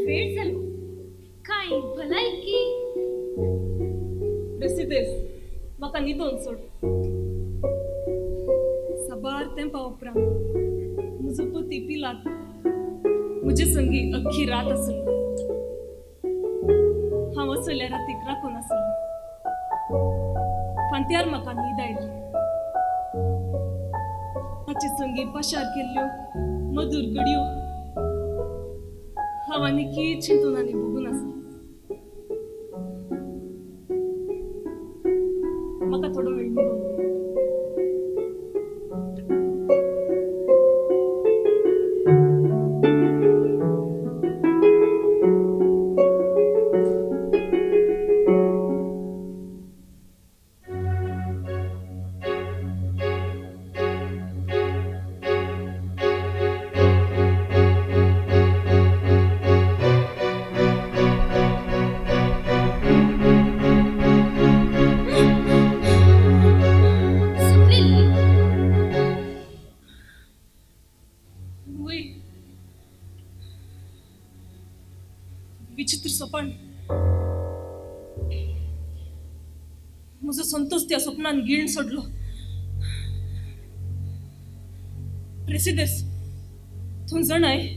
वेळ झालो काय भलायकी प्रेसिडेस म्हाका न्हिदोवन सोड साबार तेंपा उपरांत म्हजो पती पिलात म्हजे संगी अख्खी रात आसलो हांव असल्या रातीक राखून आसलो फांत्यार म्हाका न्हीद आयली ताचे संगी पाशार केल्ल्यो मधुर घडयो हांव आनी की चिंतून आनी बघून आसलो म्हाका थोडो वेळ न्हिदोवन दे. सवयली वय विचित्र स्वप्न म्हजो संतोष त्या स्वप्नान गिळून सोडलो प्रेसिडेस तूं जाणाय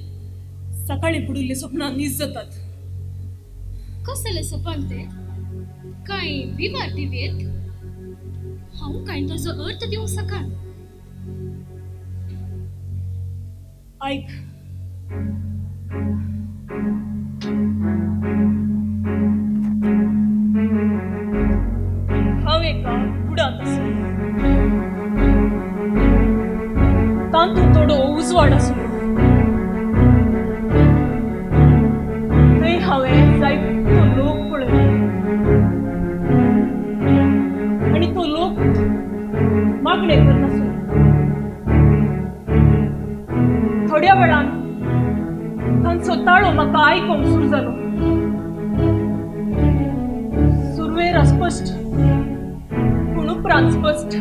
सकाळी पडिल्ले स्वप्नां नीज जातात कसले सपन ते काय बिमार टिवेत हांव काय ताजो अर्थ दिवंक सकाळ ऐक हांव एका बुडांत आसलो तातूंत थोडो उजवाड आसलो थंय हांवें जायतो लोक पळयलो आनी तो लोक मागणे करनासलो थोड्या वेळान तांचो ताळो म्हाका आयकोंक सुरू जालो सुरवेर अस्पश्ट पूण उपरांत स्पश्ट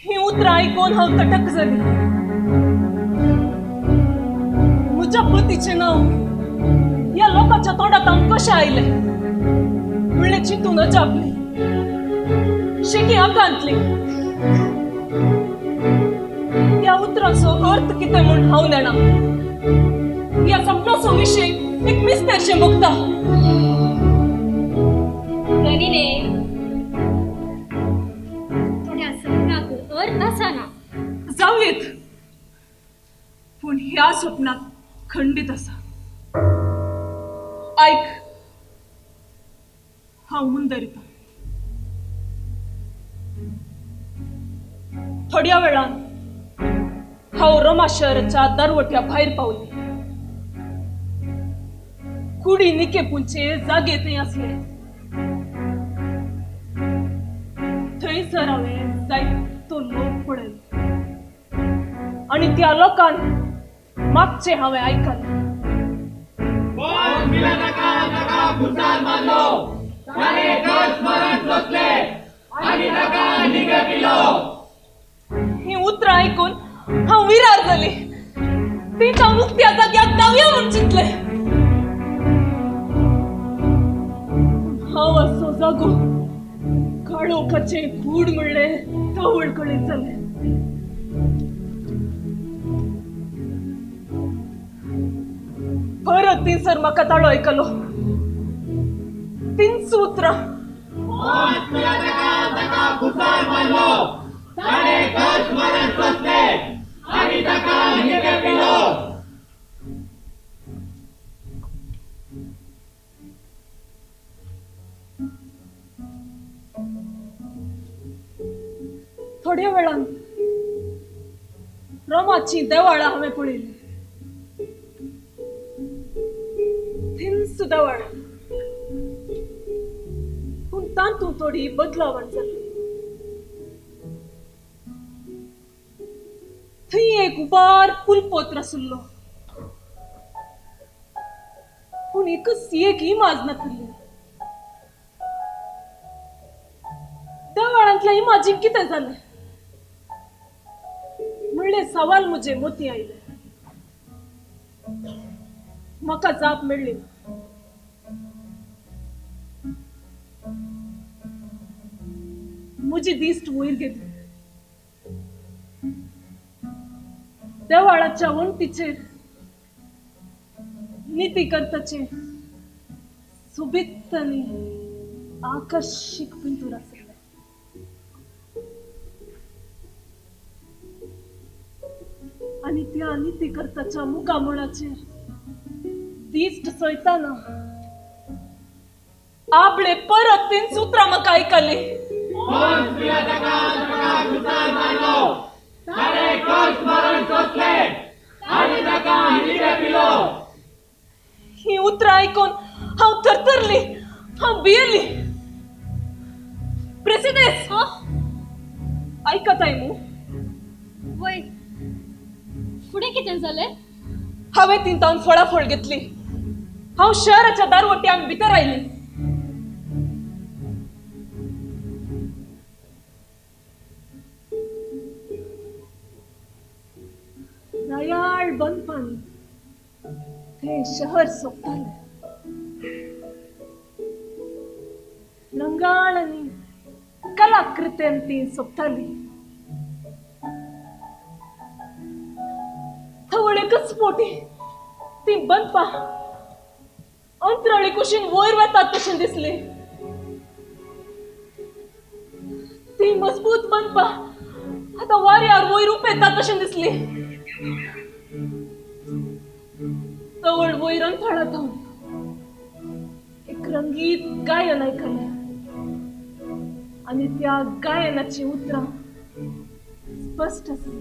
ही उतरां आयकून हांव तटक जाली म्हज्या पतीचें नांव ह्या लोकांच्या तोंडांत कशें आयलें म्हणलें चिंतून अजापली शेकी आकांतली त्या उतराचो अर्थ कितें म्हूण हांव जाणा ह्या सपनाचो विशय एक मिस्तेरशें बगता गणिले थोड्या सपनाक अर्थ आसाना जावयेत पूण ह्या स्वप्नात खंडीत आसा ऐक हांव मुंदरिता थोड्या वेळान हांव रोमा शहराच्या दरवट्या भायर पावली कुडी निकेपूंचे जागे थंय आसले थंयसर हांवें जायतो लोक पळयलो आनी त्या लोकांन मागचें हांवें आयकलें ही उतरां आयकून हांव विरार जाली तेंच्या उक्त्या जाग्याक दावया म्हूण चिंतलें हांव असो जागो काळोखाचें गूढ म्हणलें तो वळखळीत जालें परत तिसर म्हाका ताळो आयकलो तीन सूत्रां थोड्या वेळान रोमाची देवाळां हांवें पळयलीं थिंस देवाळां पूण तातूंत थोडी बदलावण जाली थंय एक उबार पुलपोत्र आसलो पूण एकच एक इमाज नासली देवाळांत सपनातल्या इमाजीन कितें जालें म्हणले सवाल मुजे मोती आयले म्हाका जाप मेळ्ळी मुजी दिश्ट वयर गेली देवाळाच्या वणटीचेर नीती करताचे सुबित्त आनी आकर्षक पिंतूर आसले आणि त्या नीती करताच्या मुखामळाचेर दिश्ट सोयताना आपले परत तीन सूत्रां म्हाका आयकली ही उतरां आयकून हांव थरथरली हांव भियेली प्रेसिडेंस ऐकताय मू वय फुडें कितें जालें हांवें तिंतावन फळाफळ घेतली हांव शहराच्या दारवटी आमी भितर आयली दयाळ बंदपण ते शहर सोपताले रंगाळ आनी कलाकृतेन ती सोपताली थवळेकच पोटी ती बंदपा अंतराळी कुशीन वयर वतात तशें दिसली ती मजबूत बंदपा आतां वाऱ्यार वयर उपेता तशें दिसली तवळ वयर अंतराळांत एक रंगीत गायन आयकलें आनी त्या गायनाची उतरां स्पश्ट आसली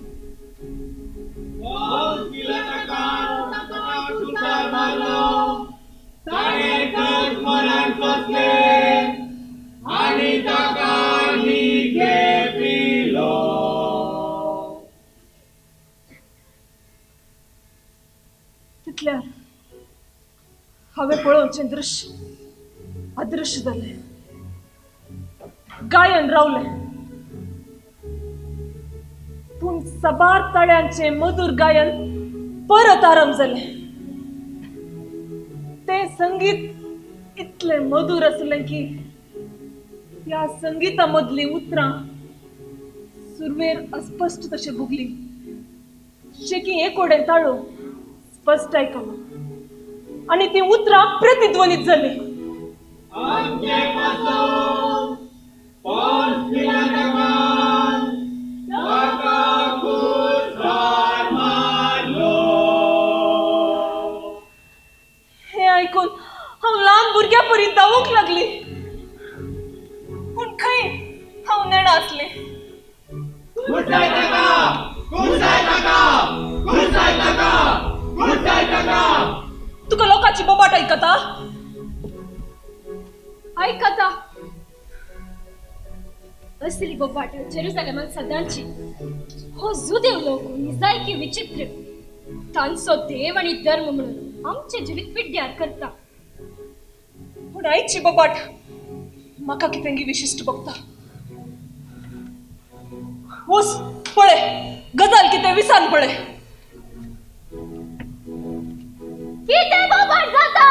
तितल्यार हांवें पळोवचें दृश्य अदृश्य जालें गायन रावलें पूण सबार तळ्यांचे मधुर गायन परत आरंभ जालें ते संगीत इतले मधुर आसलें की त्या संगीता मदली उतरां सुरवेर अस्पश्ट तशें भुगली शेकी एक ओडेन ताळो स्पश्ट आयकलो आनी ती उतरां प्रतिध्वनीत जाली हे ऐकून हांव ल्हान भुरग्या परी धांवूंक लागली पूण खंय हांव नेणा आसलें तुका लोकांची बोबाट आयकता आयकता असली बोबाट जेरुसलेमान सदांची हो जुदेव लोक निजायकी विचित्र तांचो देव आणि धर्म म्हणून आमचे जिवीत पिड्ड्यार करता पूण आयची बोबाट म्हाका कितेंगी विशिश्ट बघता वस पळय गजाल कितें विसान पळय कितें बोबाट जाता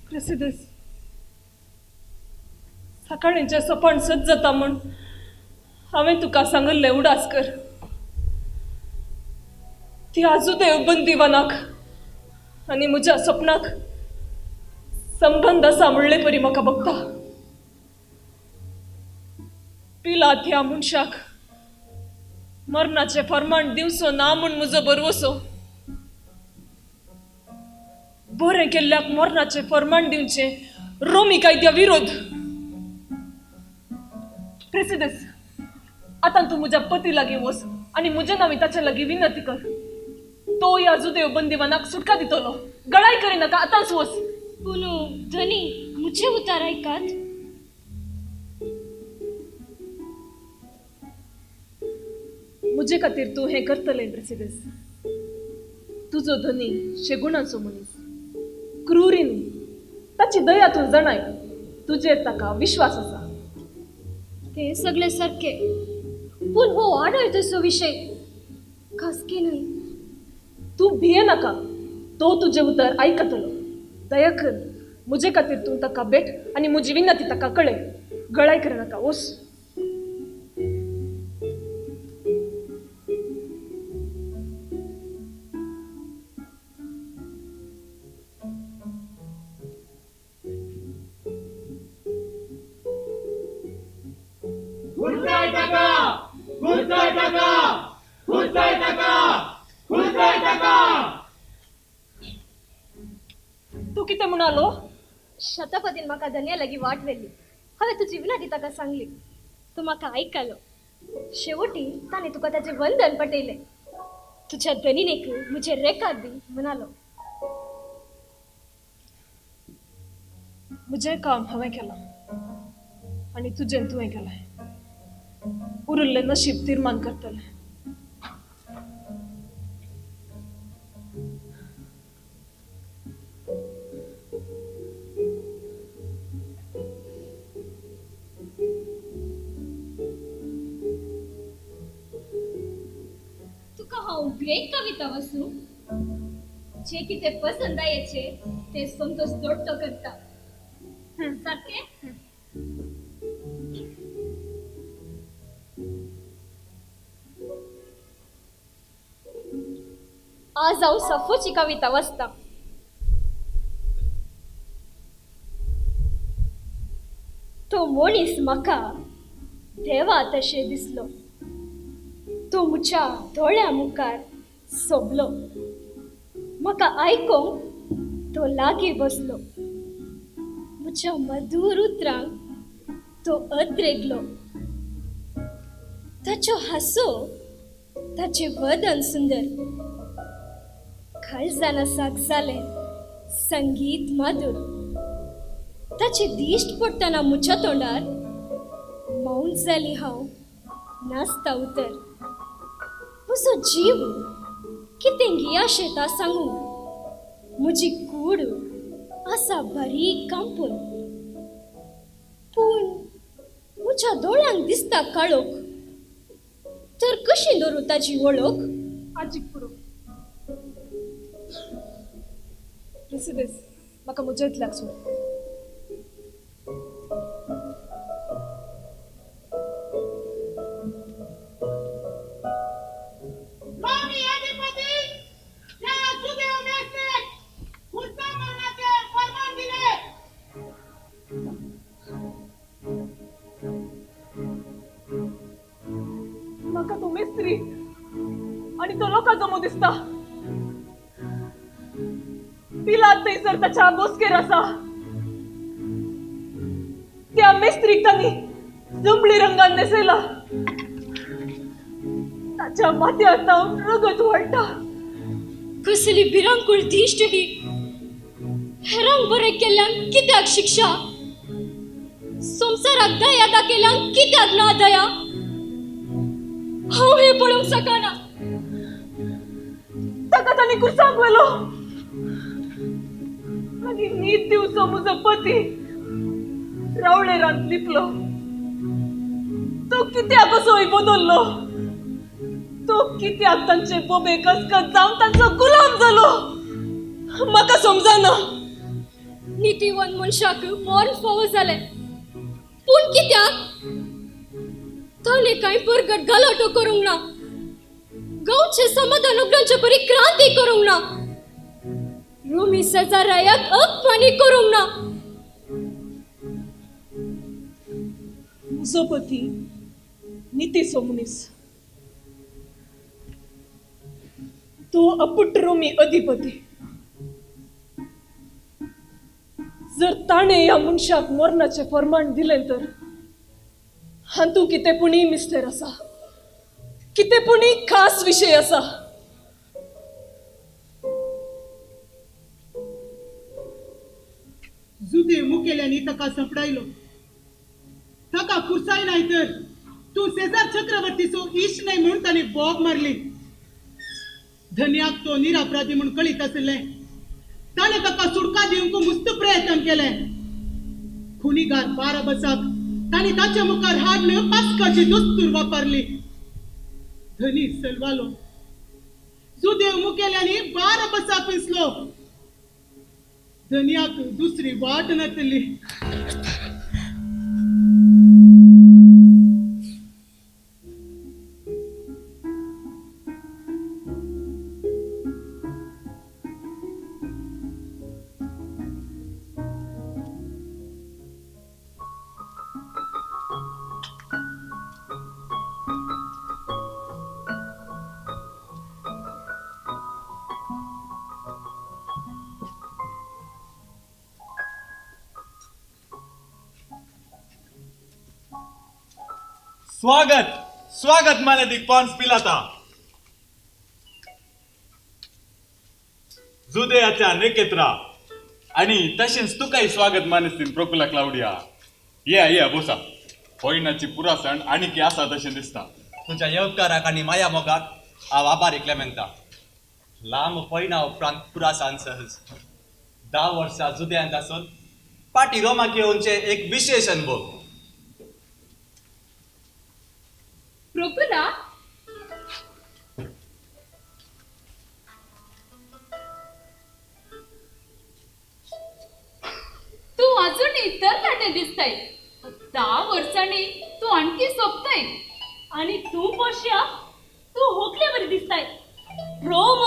प्रेसिडेंस सकाळींचे सपन सज जाता म्हण हांवें तुका सांगल्लें उडास कर ती आजूदेव बंदीवानाक आनी म्हज्या सपनाक संबंध असा म्हणले परी म्हाका बघता पिला त्या मनशाक मरणाचे फरमाण दिवचो ना म्हूण म्हजो बरवसो बरें केल्ल्याक मरणाचे फरमाण दिवचे रोमी कायद्या विरोध प्रेसिडेंस आता तू म्हज्या पती लागीं वच आनी म्हज्या नांवी ताचे लागीं विनंती कर तो या जुदेव बंदिवानाक सुटका दितलो गळाई करिनाका आतांच वच पूण धनी मुझे उतार ऐकात म्हजे खातीर तूं हें करतलें प्रेसिडेंस तुजो धनी शेगुणाचो मनीस क्रूरी न्ही ताची दया तूं जाणाय तुजेर ताका विश्वास आसा ते सगळे सारखे पूण हो आढळतसो विषय खासगी नाही तूं भिये नाका तो तुजें उतर आयकतलो दया कर म्हजे खातीर तूं ताका भेट आनी म्हजी विनंती ताका कळय गळाय करनाका वच तू कितें म्हणालो शतपदीन म्हाका धन्या लागीं वाट व्हेल्ली हांवें तुजी विनंती ताका सांगली तूं म्हाका आयकलो शेवटी ताणें तुका ताचें वंदन पटयलें तुज्या धनीनेक म्हजे रेखात दी म्हणालो म्हजें काम हांवें केलां आनी तुजें तुवें केलें उरिल्लें नशीब तीर्मान करतलें तुका हांव भेट कविता वसूं जे कितें पसंद आयचे ते संतोष जोडतो करता सारकें आज हांव सफोची कविता वाचता तो मनीस म्हाका देवा तशें दिसलो तो म्हज्या दोळ्या मुखार सोबलो म्हाका आयकोंक तो लागीं बसलो म्हज्या मधुर उतरांक तो अद्रेगलो ताच्यो हांसो ताचें वदन सुंदर काळजान आसाक जालें संगीत माधुर ताचे दिश्ट पडटना म्हज्या तोंडार मौन जाली हांव नाचता उतर म्हजो जीव कितें गियाशें ता सांगू म्हजी कूड आसा बारीक कांपून पूण म्हज्या दोळ्यांक दिसता काळोख तर कशी दवरूं ताची वळख आजीक पुरो प्रेसिडेंस म्हाका म्हज्या इतल्याक सोड म्हाका तो मेस्त्री आणि तो लोकांचो मो दिसता पिलात थंयसर ताच्या बोसकेर आसा त्या मेस्त्रीक तांणी जुंबळी रंगान नेसयला ताच्या माथ्यार तावन रगत वळटा कसली भिरांकूळ दिश्ट ही हेरांक बरें केल्ल्यान कित्याक शिक्षा संवसाराक दया दाखयल्यांक कित्याक ना दया हांव हें पळोवंक शकना ताका तांणी कुर्सांक व्हेलो आनी न्हीद दिवचो म्हजो पती रावळेरांत लिपलो तो कित्याक असोय बदललो तो कित्याक तांचे बोबे कसकस जावन तांचो गुलाम जालो म्हाका समजना नितीवन मनशाक मरण फावो जालें पूण कित्याक ताणें कांय परगट गलाटो करूंक ना गांवचे समाधान उगडांचे परिक्रांती करूंक ना रोमी सजारायाक अपमानी करूंक ना तुझो पती नितीसो मुनीस, तो अपुट रोमी अधिपती. जर ताणे या मनशाक मरणाचे फरमान दिले तर हातू किते पुणी मिस्टर असा, किते पुणी खास विषय असा. जुदे मुकेल्यानी तका संपडायलो, तका खुर्साय नाही तर तू सेजार चक्रवर्तीचो इश नाही म्हणून ताने बॉब मारली. धन्याक तो निरापराधी म्हणून कळीत असले ताने तका सुटका दिवंक मुस्त प्रयत्न केले. खुनीगार बाराबसाक ताने ताच्या मुखार हाडणं पास्काची दस्तूर वापरली. धनी सलवालो, जुदे मुकेल्यानी बाराबसाक पिसलो. धन्याक दुसरी वाट नसली. स्वागत स्वागत मानदिक पॉन्स पिलाता. जुदेयाच्या नेकेत्रा आणि तसेच तुकाही स्वागत मानसीन प्रोकुला क्लाउडिया. या बोसा. होईनाची पुरा सण आणि की असा तसे दिसता. तुझ्या येवकाराक आणि माया मोगाक हांव आभार मेनता. लांब पयना उपरांत पुरा सान सहज 10 वर्सां जुद्यांत आसून पाटी रोमाक येवनचे एक विशेष अनुभव. प्रोकुला, तू अजूनही तरणाटे दिसताय. 10 वर्षांनी तू आणखी सोपताय. आणि तू पोष्या, तू होकले बरी दिसताय. रोम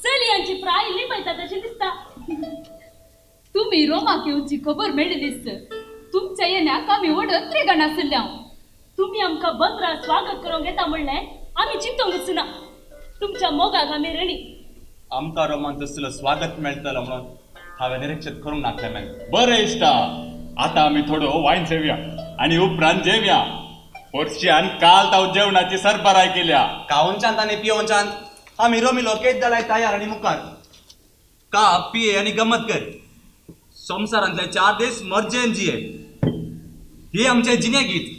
सल यांची प्राय लिपायता तशी दिसता. तुम्ही रोमाक येवची खबर मेळ्ळी दिसत. तुमच्या येण्याक आमी वडत त्रेगण आसल्या. तुम्ही आमका बंदरा स्वागत करून घेता म्हणले आम्ही चिंतूंकच ना. तुमच्या मोगाक आम्ही रेडी. आमकां रोमान तसलं स्वागत मेळटलं म्हणून हांवें निरीक्षित करूंक नासलें मॅन. बरं इष्टा. आता आम्ही थोडं वाईन सेव्या आणि उपरांत जेव्या. पोर्शियान काल ताव जेवणाची सरबराय केल्या. खावनच्यान आनी पियोवनच्यान आमी रोमिलो केद जालाय तयार आणि मुखार. का पिये आणि गमत कर. संवसारांतले 4 दीस मर्जेन जिये. हे आमचे जिने गीत.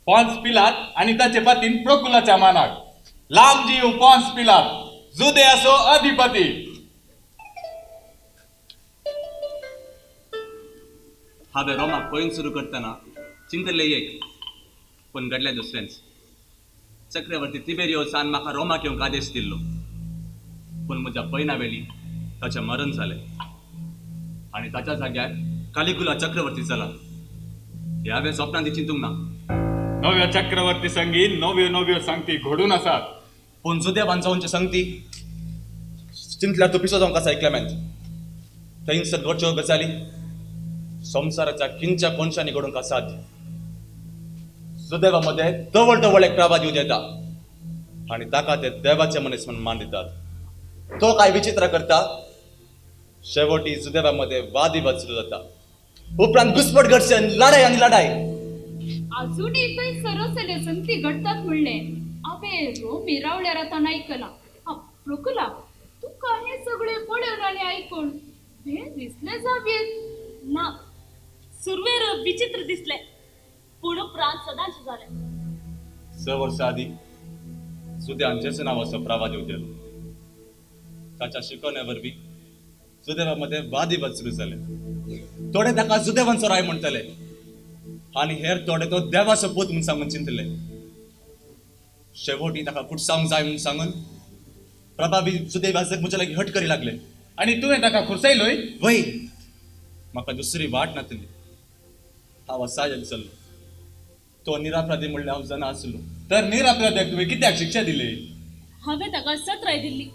पॉन्स पिलात आणि ताचे पतीन प्रोकुलाच्या मानाक. लांब जीव पॉन्स पिलात. जुदे असो अधिपती. हांवें रोमाक पयन सुरू करतना चिंतले एक, पण घडलें दुसरेंच. चक्रवर्ती तिबेरियोसान म्हाका रोमाक येवंक आदेश दिल्लो, पण म्हज्या पयना वेळी ताचें मरण जालें आनी ताच्या जाग्यार कालिगुला चक्रवर्ती जाला. हे हांवें स्वप्नांत चिंतूंक ना. नव्या चक्रवर्ती संगी नव्यो सांगती घडून आसात. पूण जुद्या बांचोवनचे संगती चिंतल्यार तूं पिसो जावंक आसा ऐकल्यामेंत. थंयसर घडच्यो गजाली संवसाराच्या खिंच्या कोनशांनी घडोवंक असाध्य. सुदैवामध्ये तवळ एक प्रवाद येऊ येता आणि ताका ते देवाचे मनीस म्हणून मान दितात. तो काय विचित्र करता. शेवटी सुदैवामध्ये वादविवाद सुरू जाता. उपरांत घुसपट घडचे लढाई आणि लढाई. अजूनही काही सरसले संगती घडतात म्हणले आबे रो मिरावल्यार आता ऐकला. प्रोकुला, तू काय सगळे पळून आणि ऐकून हे दिसले जावेत ना. सुरवेर विचित्र दिसले, पूर्ण प्राण सदांच झाले. 6 वर्षां आधी सुद्यांचेच नाव असं प्रवाद येऊ. ताच्या शिकवण्यावरवी सुदैवामध्ये वादविवाद सुरू झाले. थोडे ताका सुदैवांचो राय म्हणतले आणि हेर थोडे तो देवाचो पूत म्हणून सांगून चिंतले. शेवटी ताका कुटसावंक जाय म्हणून सांगून प्रभावी सुदैवाचक म्हज्या लागीं हट करी लागले. आणि तुवें ताका खुरसायलोय. वय म्हाका दुसरी वाट नासली. हांव असाय चल्लो. तो निरापराधी म्हणले हांव जाणा आसलो. तर निरापराध्याक तुवें कित्याक शिक्षा दिली. हांवें ताका सत्राय दिल्ली,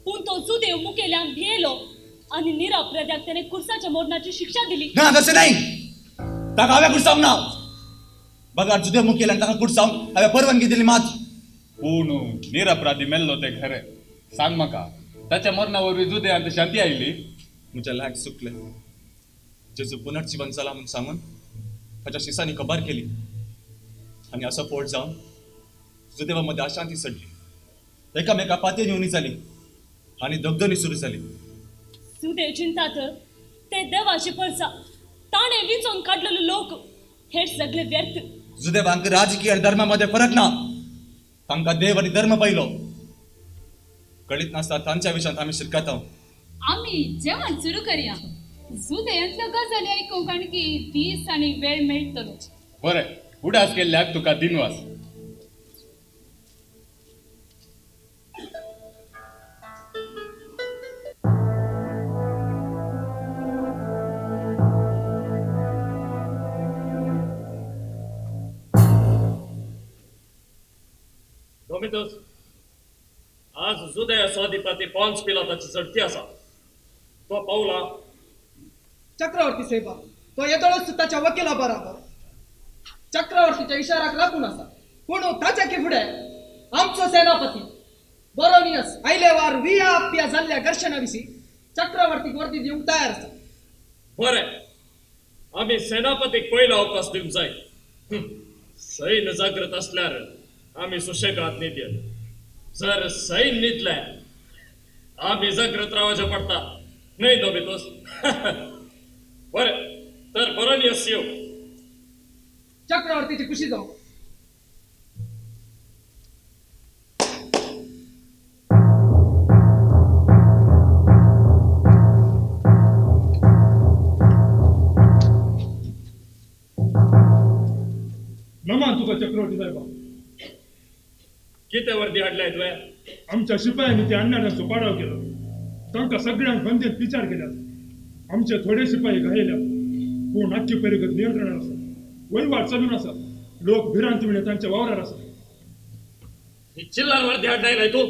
पूण तो सुदैव मुखेल्यान भियेलो आणि निरापराध्याक त्याने कुर्साच्या मोडण्याची शिक्षा दिली. ना तसे नाही. ताका हांवें कुटसावंक ना. बघा जुदे मुखेल आणि ताका कुठ जाऊन हांवें परवानगी दिली मात पूण निरपराधी मेल्लो ते खरे सांग म्हाका ताच्या मरणावरवी जुदे आनी शांती आयली म्हज्या लॅक चुकले जेजू पुनर्जीवन जाला म्हणून सांगून ताच्या शिसांनी कबार केली आणि असं पोट जाऊन जुदेवामध्ये अशांती सडली एकामेका पातयेन येवनी जाली आणि दगदनी सुरू झाली सुदेव चिंतात ते देवाशी पळसा ताणे विचून काढलेले लोक हे सगळे व्यर्थ जुदेवांक राजकीय आणि धर्मामध्ये फरक ना तांकां देव आणि धर्म पाहिलो कळीत नासता तांच्या विशयात आम्ही शिरकत आहोत आम्ही जेवण सुरू करूया जुदयांतल्या गजाली ऐकूंक आणखी दीस आणि वेळ मेळटलो बरें उडास केल्ल्याक तुका दिनवास Domitus, आज जुदया स्वाधिपती पॉन्स पिलाताची चढती असा तो पावला चक्रवर्ती साहेबा तो येतळच ताच्या वकिला बरोबर चक्रवर्तीच्या इशाराक लागून असा पूण ताच्या की फुडें आमचो सेनापती बरोनियस आयलेवार विया आप्या जाल्ल्या घर्शणा विशीं चक्रवर्तीक वर्दी दिवंक तयार आसा बरें आम्ही सेनापतीक पयलो अवकाश दिवंक जाय सैन्य जागृत असल्यार आम्ही सुशेगाद न्हिदया जर सैन्य न्हिदले आम्ही जागृत रावचे पडटा न्हय दोबितोस बरें तर बरोनियस येव चक्रवर्तीची खुशी जावं नमान तुका चक्रवर्ती साहेबा कितें वर्दी हाडल्याय तुवें आमच्या शिपायांनी ते अन्यायांचो पाडाव केलो तांकां सगळ्यांक बंदेत विचार केल्यात आमचे थोडे शिपाई घायल्यात पूण आख्खी परिगत नियंत्रणात आसा वहिवाट चालून आसा लोक भिरांती म्हणे तांच्या वावरार आसा ही चिल्लार वर्दी हाडलाय तू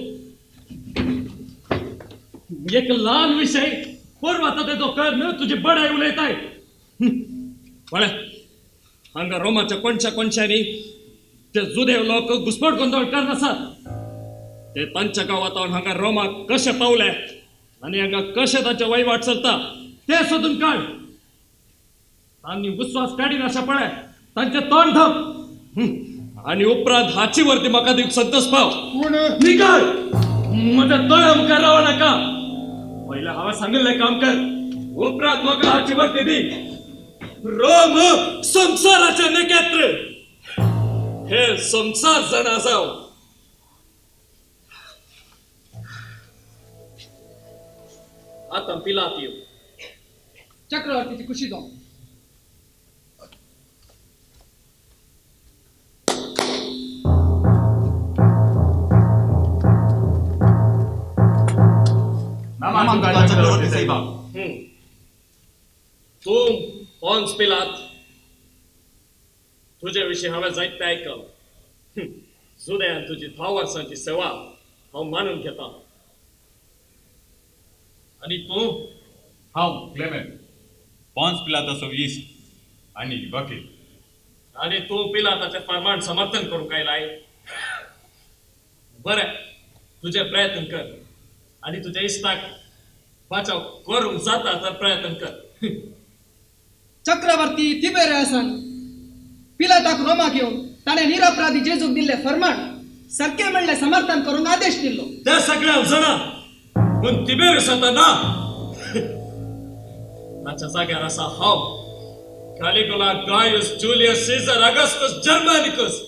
एक लहान विषय परवाता तेजो कळना तुजी बडाय उलयताय बळ्या हांगा रोमाच्या कोणशांनी ते जुदेव लोक घुसमट गोंधळ करन आसात ते तांच्या गांवांत हांगा रोमाक कशे पावले आनी हांगा कशे तांचे वहिवाट चलता ते सोदून काड तांणी विश्वास काडीन अशें पळय तांचे तोंड धप आनी उपरांत हाची वर्दी म्हाका दिवंक संतोष पाव पूण निघाल म्हज्या दोळ्या मुखार रावं नाका पयलें हांवें सांगिल्लें काम कर उपरांत म्हाका हाची वर्दी दी रोम संसाराचे नकेत्र हे संसार जाणा जाव आतां पिलात येव चक्रवर्तीची खुशी जावं नमान तुका चक्रवर्ती साहेबा तू पॉन्स पिलात तुझे विशीं हांवें जायतें आयकलां जुद्यान तुजी 10 वर्सांची सेवा हांव मानून घेता आनी तूं हांव क्लेमेंट पॉन्स पिलाताचो इश्ट आनी वकील आनी तूं पिलाताचें फर्माण समर्थन करूंक आयलाय बरें तुझे प्रयत्न कर आनी तुज्या इश्टाक बचाव करूंक जाता तर प्रयत्न कर चक्रवर्ती तिबेरियसान पिलाताक रोमाक येवन ताणें निरपराधी जेजूक दिल्ले फर्माण सारकें म्हणलें समर्थन करूंक आदेश दिल्लो ते सगळ्यांक जाणा पूण तिबेरियस आतां ना ताच्या जाग्यार आसा हांव Caligula Gaius Julius Caesar Augustus Germanicus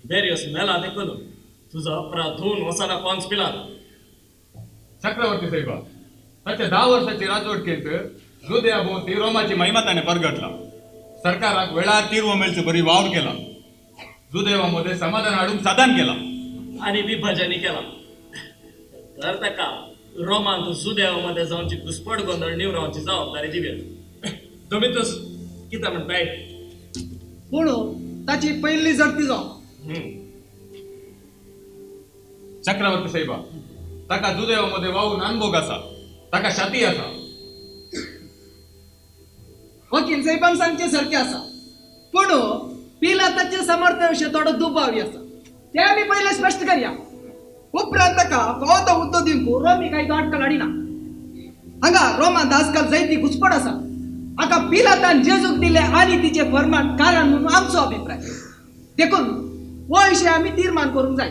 Tiberius मेला देखून तुझा अपराध धुवन वचना पॉन्स पिलात चक्रवर्ती साहेबा ताच्या 10 वर्साची राजवटकेंत जुदया भोवती रोमाची महिमा ताणें परगटला सरकाराक वेळार तीर्व मेळची बरी वावर केला जुदेवामध्ये समाधान हाडूंक साधन केला आणि विभाजनी केला तर ताका रोमांत जुदेवामध्ये जावची घुसपट गोंधळ निवरावची जबाबदारी दिली दोमितोस कितें म्हणटाय पूण ताची पयली जडती जावं चक्रवर्ती साहेबा ताका जुदेवामध्ये वावून अनुभव आसा ताका शाती आसा वकील साहेबान सांगचे सारकें आसा पूण पिलाताचे समर्थनाविषयी थोडो दुबावी आसा ते आमी पहिले स्पश्ट करया उपरांत ताका फावो तो उद्दो दिवंक रोमी कांय दोडकल हाडिना हांगा रोमान आजकाल जायती घुसपड आसा हाका पिलातान जेजूक दिले आनी तिचे फर्मान कारण म्हणून आमचो अभिप्राय देखून हो विशय आमी तीर्मान करूंक जाय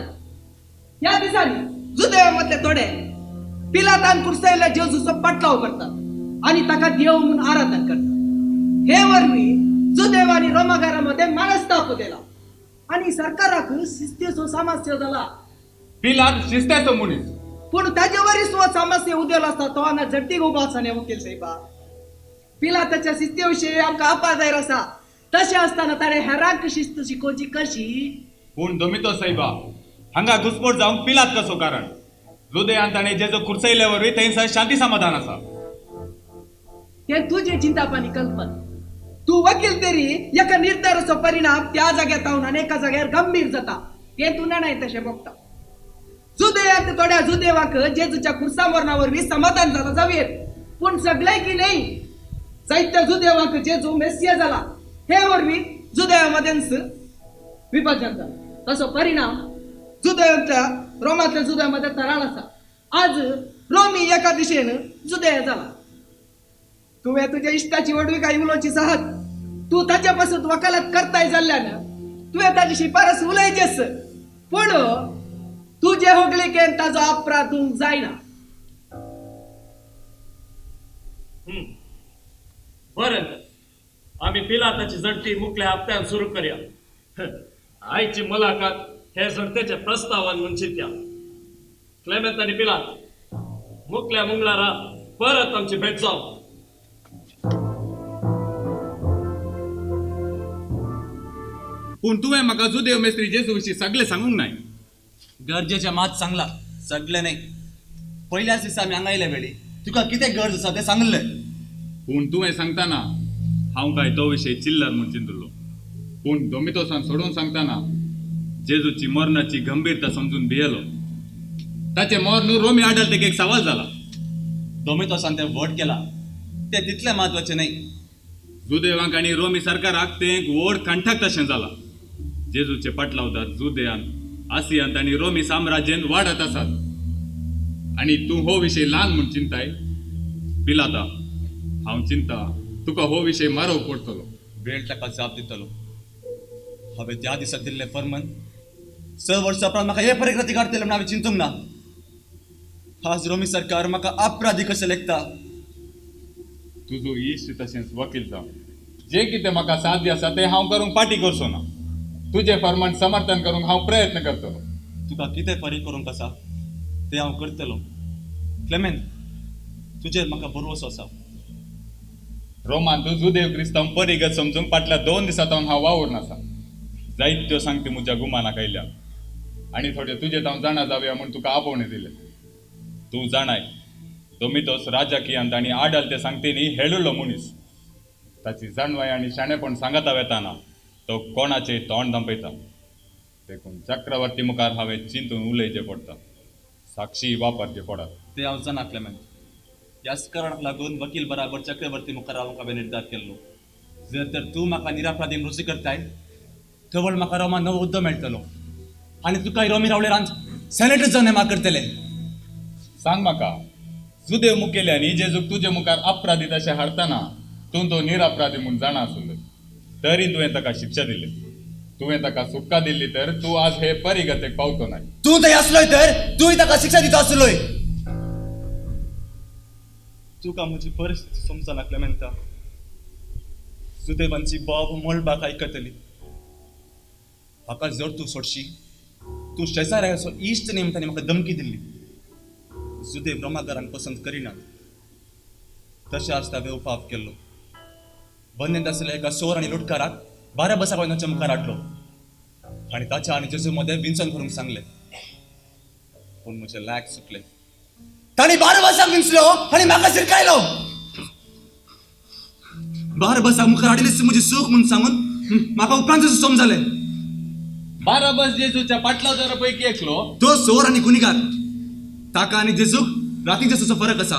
ह्या दिसांनी जुदेव मधले थोडे पिलातान कुर्सायल्या जेजूचो पाटलाव करतात आणि ताका देव म्हणून आराधन करतात हे वरवी जुदेव आणि रोमागारामध्ये मनस्ताप उदेला आणि सरकाराक शिस्तेचो समस्या जाला पिलात शिस्त्याचो मुनीस पूण ताजे वरीस हो समस्या उदेलो आसा तो हांगा झडटीक उबो आसा न्ही वकील साहेबा पिलाताच्या शिस्तेविशयी आमकां अपाजायर आसा तशें आसतना ताणें हेरांक शिस्त शिकोवची कशी पूण दोमितो साहेबा हांगा घुसमट जावंक पिलात कसो कारण जुदेवान ताणें जेजो कुर्सयल्या वरवीं थंयसर शांती समाधान आसा हे तुझे चिंतापानी कल्पन तू वकील तरी एका निर्धाराचो परिणाम त्या जाग्यार तावन आनी एका जाग्यार गंभीर जाता हे तू नाही तशें बघता जुदेवाक थोड्या जुदेवाक जेजूच्या कुर्सामरणा वरवीं समाधान जाला जावेर पूण सगळे की नाही जायत्या जुदेवाक जेजू मेसिया जाला हे वरवीं जुदेवामध्येच विभाजन जाला तसो परिणाम जुदेवाच्या रोमातल्या जुदेवामध्ये तराळ आसा आज रोमी एका दिशेन जुदेव जाला तुवें तुज्या इश्टाची वडवी काही उलोवची सहज तू ताच्या पासून वकालत करताय जाल्ल्यान तुवें ताची शिफारस उलयचेस पूण तुजे होगलीकेन ताजो अपराध होवंक जायना बरें आमी पिलाताची झडटी मुखल्या हप्त्यान सुरू करया आयची मुलाखत हे झडटेच्या प्रस्तावान म्हणचित्या क्लेमेंत आनी पिलात मुखल्या मंगळारा परत आमची भेट जावं पूण तुवें म्हाका जुदेव मेस्त्री जेजू विशीं सगळें सांगूंक नाय गरजेचे मात सांगला सगळे नाही पहिल्याच दिसा आमी हांगा आयले वेळी तुका कितें गरज आसा तें सांगलें पूण तुवें सांगताना हांव काय तो विशय चिल्लर म्हूण चिंतलो पूण दोमितोसान सोडून सांगताना जेजूची मरणाची गंभीरता समजून भियेलो ताचे मरण रोमी आडलतेक एक सवाल जाला दोमितोसान तें वोट केला तें तितलें म्हत्वाचें नाही जुदेवांक आनी रोमी सरकाराक तें एक व्हड कंठक तशें जाला जेजूचे पाटलावदार जुदेयान आसियांत आनी रोमी साम्राज्यान वाडत आसात आनी तूं हो विशय ल्हान म्हूण चिंताय पिलाता हांव चिंता तुका हो विशय मारव पडटलो वेळ ताका जाप दितलो हांवें त्या दिसा दिल्लें फर्मान 6 वर्सां उपरांत म्हाका हे परिकृती काडटले म्हूण हांवें चिंतूंक ना आज रोमी सरकार म्हाका अपराधी कशें लेखता तुजो इश्ट तशेंच वकील जावन जे कितें म्हाका साध्य आसा तें हांव करूंक फाटी करचो ना तुजें फर्मान समर्थन करूंक हांव प्रयत्न करतलो तुका कितें फारीक करूंक आसा तें हांव करतलो क्लेमेंट तुजेर म्हाका भरवसो आसा रोमान तूं जुदेव क्रिस्तांव परिगत समजूंक फाटल्या 2 दिसांतावन हांव वावूर नासा जायत्यो सांगती म्हज्या गुमानाक आयल्या आनी थोड्यो तुजे हांव जाणा जावया म्हूण तुका आपोवणे दिले तूं जाणाय दोमितोस राजकीयांत आनी आडलते सांगतेनी हेळुल्लो मनीस ताची जाणवाय आनी शाणेपण सांगता वेताना तो कोणाचेय तोंड दांपयता देखून चक्रवर्ती मुखार हांवें चिंतून उलयचें पडटा साक्षी वापरचे पडत ते हांव जाणा क्लेमेंट ह्याच कारणाक लागून वकील बराबर चक्रवर्ती मुखार हांव हांवें निर्धार केल्लो जर तर तूं म्हाका निरापराधी रुची करताय थवळ म्हाका रोमान नवो हुद्दो मेळटलो आनी तुकाय रोमी रावलेरांत सेनेटर जावन हें करतले सांग म्हाका जुदेव मुखेल्यांनी जेजूक तुजे मुखार अपराधी तशें हाडटाना तूं तो निरपराधी म्हूण जाणा आसलो तरी तुवें ताका शिक्षा दिली तुवें ताका सुटका दिल्ली तर तूं आज हे परिगतेक पावतो नाय तूं थंय आसलोय तर तूंय ताका शिक्षा दिता आसलोय तुका म्हजी परिस्थिती समजना क्लेमेंता सुदैवांची बाब मोलबाक आयकतली म्हाका जर तूं सोडशी तूं शेजाऱ्याचो इश्ट नेमतानी म्हाका धमकी दिल्ली सुदैव रोमाकारांक पसंत करिना तशें आसता हांवें उपाव केल्लो बंदेंत आसलेल्या एका चोर आनी लुटकाराक 12 बसावायनाच्या मुखार हाडलो आनी ताच्या आनी जेजू मदें विंचन करूंक सांगलें पूण म्हजें लॅक सुटलें ताणी 12 बसाक विंचलो आनी म्हाका शिरकायलो 12 बसाक मुखार हाडिल्ली म्हजी सूख म्हूण सांगून म्हाका उपरांत समजलें 12 बस जेजूच्या पाटलावदारा पैकी एकलो तो चोर आनी गुन्हेगार ताका आनी जेजूक राती जेजूचो फरक आसा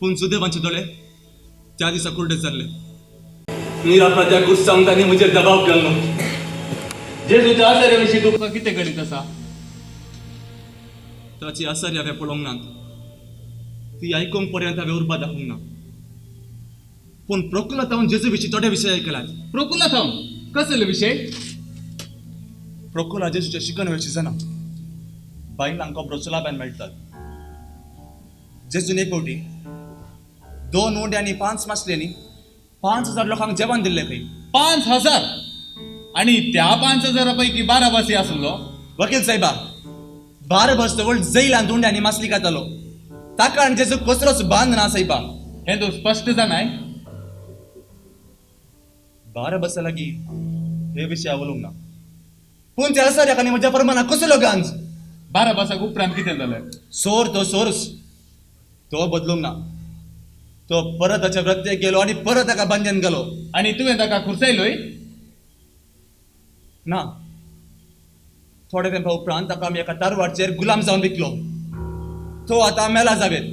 पूण सुदैवांचे दोळे त्या दिसा कुर्डे जाल्ले निरापराध्या गुस्सावून तांणी म्हजेर दबाव केलो. जेजूच्या आसरे विशीं तूं कितें करीत आसा? ताची आसर हांवें पळोवंक ना, ती आयकूंक पर्यंत हांवें उर्बा दाखोवंक ना. पूण प्रकुलातावन जेजू विशीं थोडे विशय आयकल्यात. प्रकुलाथम कसले विशय? प्रकुला जेजूच्या शिकन वेळची जाणा बायलांक कोबरो सुलाब्यान मेळटात. जेजून एक फावटी 2 उंडे आनी 5 मासलेंनी 5,000 लोकांक जेवण दिल्लें खंय. 5,000 आणि त्या 5,000 पैकी 12 बसी आसलो. वकील साहेबा, 12 वर्स जवळ जैलांत उंडे आनी मासली खातालो. ताका आनी जेजू कसलोच बांद ना साहेबा. हे तूं स्पश्ट जाणाय. 12 वर्सां लागीं हे विशय उलोवंक ना. पूण त्या आसाऱ्याक आनी म्हज्या प्रमाणात कसलो गांज. 12 बसाक उपरांत कितें जालें? सोर तो सोर्स तो बदलूंक ना. तो परत ताच्या वृत्तेक गेलो आनी परत ताका बांद्यान गेलो. आणि तुवें ताका खुर्सायलोय? ना, थोड्या तेंपा उपरांत ताका आमी एका तारवाडचेर गुलाम जावन विकलो. तो आतां मेला जावेत.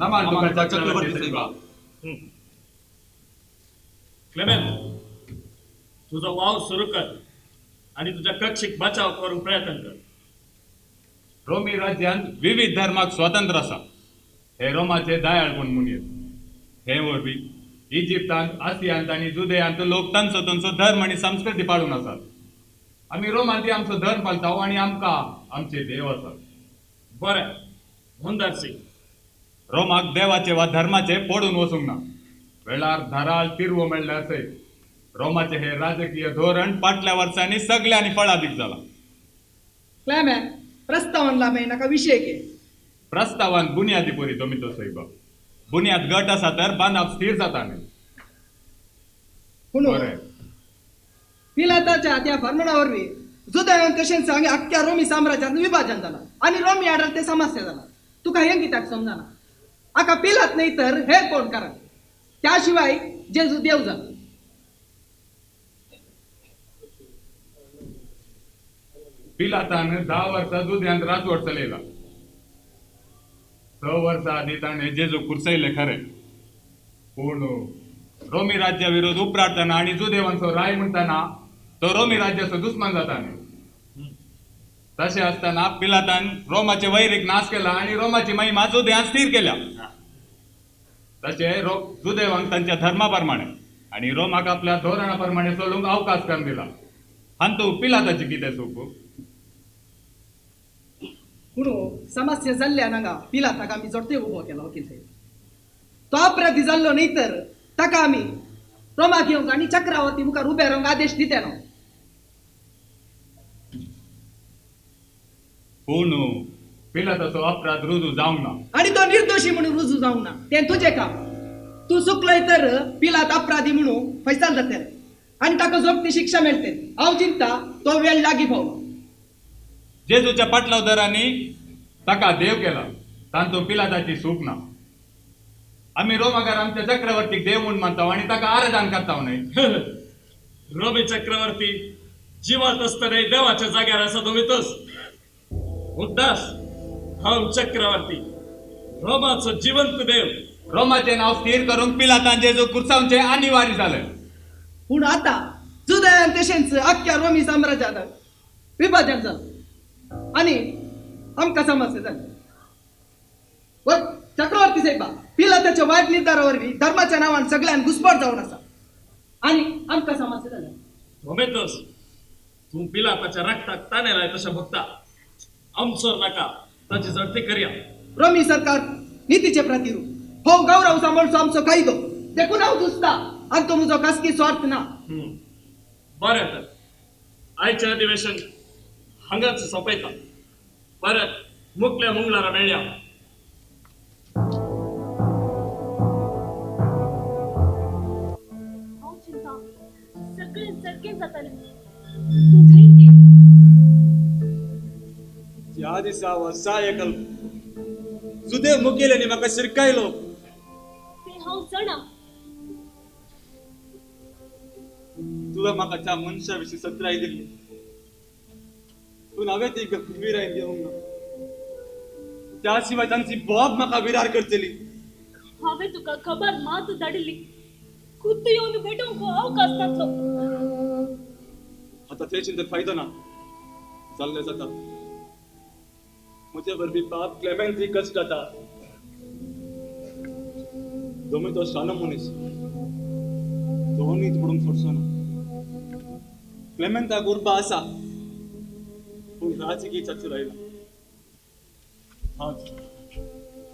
नमान तुका चक्रवर्ती साहेबा. क्लेमेंट, तुझा वाव सुरू कर आणि तुझ्या कक्षेक बचाव करून प्रयत्न कर. रोमी राज्यांत विविध धर्माक स्वातंत्र्य आसा. हे रोमाचे दयाळपण म्हणून. हे वरवीं इजिप्तांत, आसियांत आनी जुदेयांत लोक तांचो तांचो धर्म आनी संस्कृती पाळून आसात. आमी रोमांत आमचो धर्म पाळटाव आनी आमकां आमचे देव आसात. बरें, मुंदार सिंग. रोमाक देवाचे वा धर्माचे पडून वचूंक ना. वेळार धाराळ तिरवो मेळ्ळ्यार सय. रोमाचे हे राजकीय धोरण फाटल्या वर्सांनी सगळ्यांनी फळादीक जाला. क्लॅमॅन प्रस्तावन लांबे नाका विषय के. प्रस्तावान बुन्यादी परी दोमितो साहेबा. बुन्याद गट आसा तर बांदप स्थिर जाता न्ही. पूण बरें. पिलाताच्या त्या फर्माना वरवीं जुदयान कशें सांग अख्ख्या रोमी साम्राज्यात विभाजन जालां आनी रोमी आडार ते समस्या जाला. तुका हें कित्याक समजना? आका पिलात न्ही तर हेर कोण कारण? त्या शिवाय जेजू देव जाला. पिलातान 10 वर्सां जुद्यांत राजवट चलयला. 6 वर्सां आदी ताणें जेजू कुर्सयले खरें. पूण रोमी राज्या विरोध उपराडतना आनी जुदेवांचो राय म्हणटना तो रोमी राज्याचो दुस्मान जाता न्ही. तशें आसतना पिलातान रोमाचे वैरीक नाश केला आनी रोमाची महिमा जुदेवांत स्थिर केल्या. तशें जुदेवांक तांच्या धर्मा प्रमाणे आनी रोमाक आपल्या धोरणा प्रमाणे चलूंक अवकाश करून दिला. हांतू पिलाताची कितें चूक? पूण समस्या जाल्ल्या नागा पिलाताक आमी जोडते उबो केला. वकील साहेब, तो अपराधी जाल्लो न्ही तर ताका आमी रोमाक येवंक आनी चक्रवर्ती मुखार उबे रावंक आदेश दिते न्हू. पूण पिलाताचो अपराध रुजू जावंक ना. आणि तो निर्दोषी म्हणून रुजू जावंक ना. तें तुजें काम. तूं चुकलय तर पिलात अपराधी म्हणून फैसाल जातले आनी ताका जोगती शिक्षा मेळटली. हांव चिंता तो वेळ लागीं पावलो. जेजूच्या पाटलावदारांनी ताका देव केला. तांतू पिलाताची चूक ना. आमी रोमाकार आमच्या चक्रवर्तीक देव म्हूण मानताव आनी ताका आराधन करताव न्हय. रोमी चक्रवर्ती जिवंत असताना देवाच्या जाग्यार आसा दोमितोस. मुद्दास हांव चक्रवर्ती, रोमाचो जिवंत देव. रोमाचे नाव स्थिर करूंक पिलातान जेजू कुर्सावचे अनिवार्य जालें. पूण आतां जुदयान तशेंच अख्ख्या रोमी साम्राज्यात विभाजन जालें आनी आमकां समस्या जाली. चक्रवर्ती साहेबा, पिलाताच्या वायट निर्धारा वरवीं धर्माच्या नांवान सगळ्यांक घुसपट जावन आसा आनी आमकां समस्या जाल्या. दोमितोस, तूं पिलाताच्या रक्ताक ताणे लाय तशें भोगता. आमचो नाका ताची जडती करया. रोमी सरकार नीतीचे प्रतिरूप. हो गौरव सांबाळचो आमचो कायदो. देखून हांव दुसता आनी तो म्हजो खासगी स्वार्थ ना. बरें तर आयचें अधिवेशन हांगाच सोंपयता. परत मुकल्या मंगळारा मेळया. हांव चिंता सगळें सारकें जातालें. तूं धैर्य घे. त्या दिसा वर्सा एकल जुदेव मुखेल्यानी म्हाका शिरकायलो. तें हांव जाणा. तुवें म्हाका त्या मनशा विशीं सत्राय दिल्ली. पूण हांवें ती विरायन घेवंक ना. त्या शिवाय तांची बॉब म्हाका विरार करतली. हांवें तुका खबर मात धाडली खुद्द येवन भेटूंक अवकाश नासलो. आतां ते चिंतून फायदो ना. जाल्लें जाता. म्हजे वरवीं बाप क्लेमेंट कश्ट जाता. दोमी तो शानो मनीस. दोनीच पडूंक सोडचो ना. क्लेमेंटाक उर्बा आसा पूण राजकीय चाचू लायला.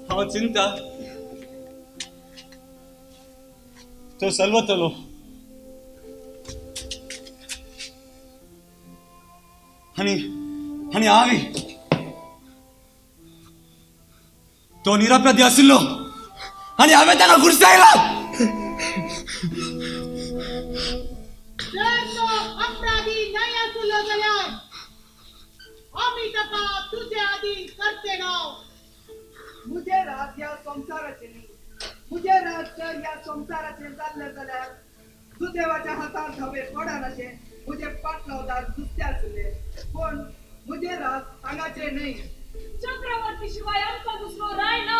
हांव चिंता तो सलवतलो. आनी हांवें तो निरापराधी आशिल्लो आनी हांवें ताका गुरसायला. जर तो अपराधी नाही आसलो जाल्यार आमी ताका तुजे आधी करते नाव. मुझे राज या संसाराचे न्ही. मुझे राज जर या संसाराचे जाल्ले जाल्यार सुदैवाच्या हातांत हवे पडन अशें मुझे पाटलावदार दुसते आसले. पूण मुझे राज हांगाचे न्ही. चक्रवर्ती शिवाय आमकां दुसरो राय ना.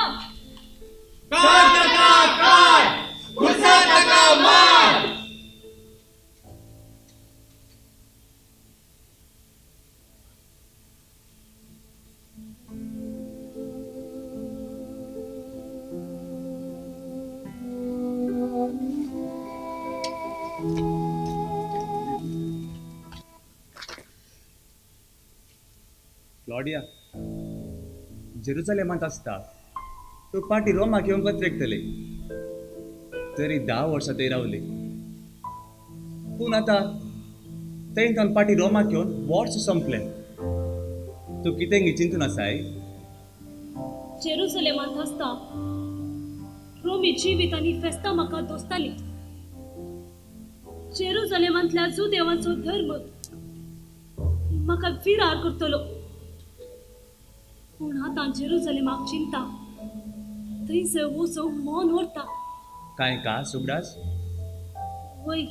क्लॉडिया, जेरुसलेमांत आसता तो पाटी रोमाक येवंक वतरेकतले. तरी 10 वर्सां थंय रावली. पूण आतां थंय पाटी रोमाक येवन वर्स संपलें. तूं कितें चिंतून आसाय? जेरुसलेमांत आसता रोमी जिवीत आनी फेस्तां म्हाका दोस्ताली. जेरुसलेमांतल्या जुदेवाचो धर्म म्हाका विरार करतलो. पूण आतां जेरुसलेमाक चिंता थंयसर वचूंक मन ओडटा. कांय का सुगडास? वय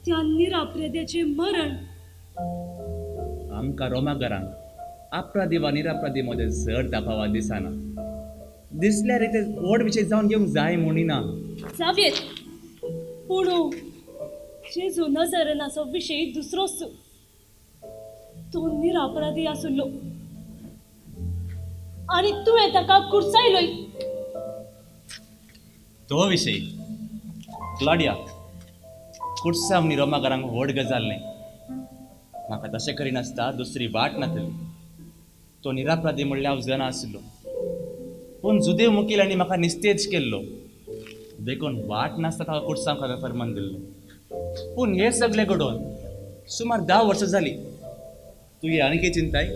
त्या निरापराध्याचे मरण आमकां रोमागरांक अपराधी वा निरापराधी मदें चड तापावा दिसना. दिसल्यार ते व्हड विशय जावन घेवंक जाय म्हणिना. जावेत पूण जेजू नजरेनाचो विशय दुसरोच. तो निरापराधी आसलो आनी तुवें ताका कुर्सायलोय. तो विशय क्लॉडिया, कुर्सा आनी रोमागरांक व्हड गजाल न्ही. म्हाका तशें करिनासता दुसरी वाट नातली. तो निरापराधी म्हणल्यार हांव जाणा आसलो. पूण जुदेव मुखेल्यांनी म्हाका निस्तेज केल्लो देखून वाट नासता ताका कुर्सांक हांवें फर्मान दिल्लो. पूण हे सगळे घडोवन सुमार 10 वर्सां जाली. तुगे आनी कितें चिंताय?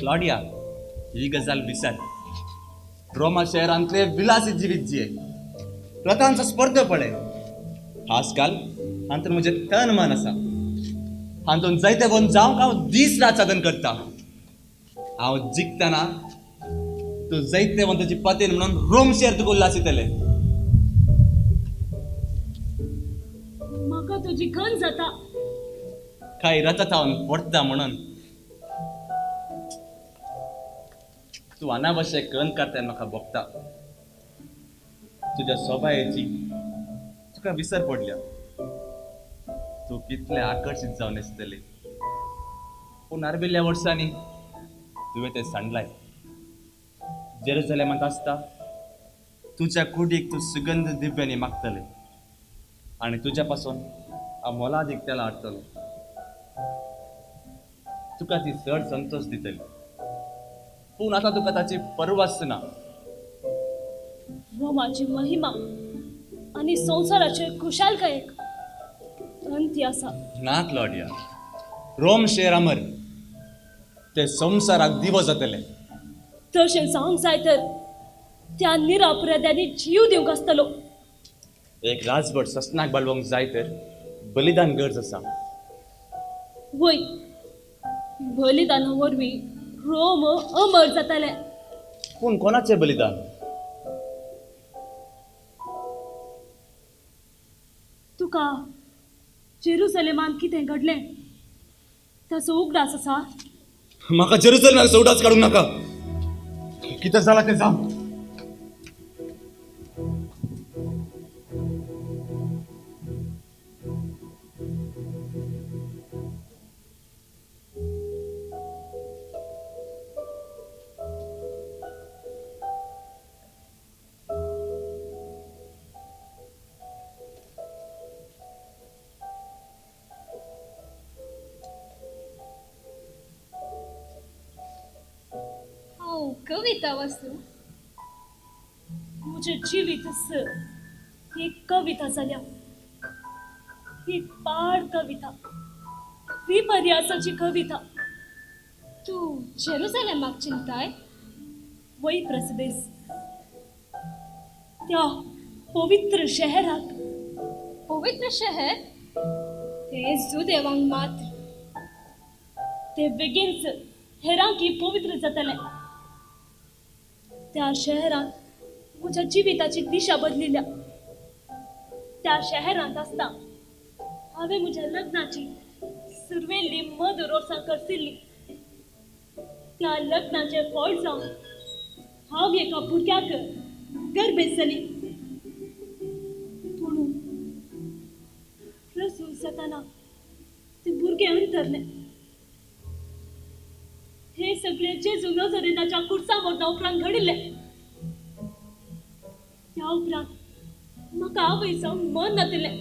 क्लॉडिया, ही गजाल विसर. रोमा शहरांतले विलासी जिवीत जिये. प्रथांचो स्पर्ध पळय. आजकाल हातून म्हजें तन मन आसा. हातून जायते वन जावंक हांव दीस रात साधन करता. हांव जिखतना तूं जायते वन तुजी पतीन म्हणून रोम शहर तुका उल्हासितले. म्हाका तुजी गंज जाता. काय रथात हांव पडटा म्हणून. तूं अनावश्यक कन करता म्हाका भोगता. तुज्या सोबायेची तुका विसर पडल्या. तूं कितले आकर्शीत जावन दिसतली. पूण आर्विल्ल्या वर्सांनी तुवें तें सांडलाय. जेरुसलेमांत आसता तुज्या कुडीक तूं सुगंध दिव्यांनी मागतले आनी तुज्या पासून हांव मोलादीक तेला हाडटलो. तुका ती चड संतोष दितली. पूण आतां तुका ताची परवास ना. रोमाची महिमा आनी संसाराचे खुशालकायेक अंती आसा. ना क्लॉडिया, रोम शहर अमर. ते संसाराक दिवो जातले. तशें जावंक जाय तर त्या निरापराध्यांनी जीव दिवंक आसतलो. एक राजभट ससनाक बाळगोवंक जाय तर बलिदान गरज आसा. वय बलिदाना वरवीं रोम अमर जाताले. पूण कोणाचें बलिदान? तुका जेरुसलेमांत कितें घडलें तसो उगडास आसा म्हाका जेरुसलेमाक सोडाच काडूंक नाका. कितें जालां तें सांग. हांव कविता वाचूं. म्हजें जिवीतच एक कविता जाल्या. एक पाड कविता, विपर्यासाची कविता. तूं जेरुसलेमाक चिंताय? वै प्रसदेस, त्या पवित्र शहराक. पवित्र शहर ते जुदेवांक मात्र. ते बेगीनच हेरांकी पवित्र जातले. त्या शहरांत म्हज्या जिविताची दिशा बदलिल्या. त्या शहरांत आसता हांवें म्हज्या लग्नाची सुरवेल्ली मधुर वर्सां करसिल्ली. त्या लग्नाचे फळ जावन हांव एका भुरग्याक गर्भेत जाली. पूण प्रसून जाताना ते भुरगें अंतरलें. हे सगळे जेजू नजरेताच्या कुर्सा मोडना उपरांत घडिल्लें. त्या उपरांत म्हाका आवयचा मन नातिल्लें.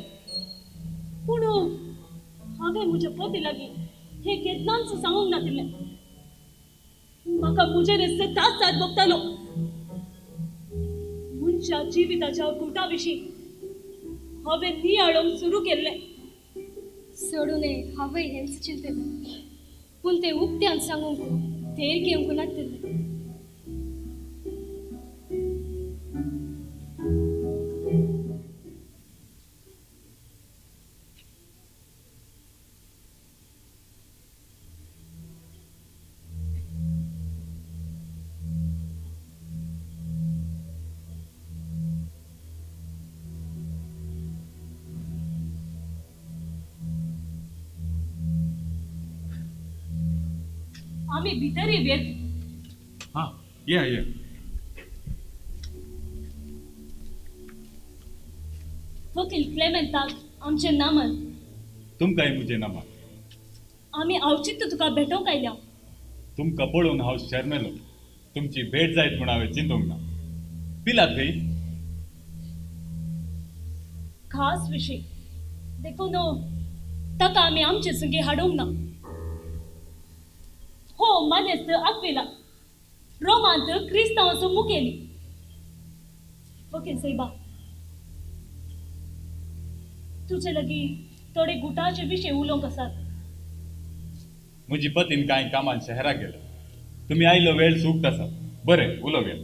पूण हांवें म्हज्या पती लागीं हे केन्नाच सांगूंक नातिल्लें. म्हाका म्हजेर सदांच साथ भोगतालो. मनशा जिविताच्या गुटा विशीं हांवें नियाळोवंक सुरू केल्लें. सोडून हांवय हेंच चिंतलें. पूण ते उक्त्यान सांगूंक तेर घेवंक नातिल्लें. आमी भितर येवया. हा या या. वकील क्लेमेंताक आमचे नामन. तुमकांय म्हजें नामा. आमी आवचित्त तुका भेटोवंक आयल्या. तुमकां पळोवन हांव शर्मेलो. तुमची भेट जायत म्हूण हांवें चिंतूंक ना. पिलात खंय? खास विशीं देखून ताका आमी आमचे संगी हाडूंक ना. हो मानेस्त आक्विला रोमांत क्रिस्तांवाचो मुखेली. वकील साहेबा, तुजे लागीं थोडे गुटाचे विशय उलोवंक आसात. म्हजी पतीन कांय कामान शहराक गेल्या. तुमी आयलो वेळ सूक्त आसा. बरें उलोवया.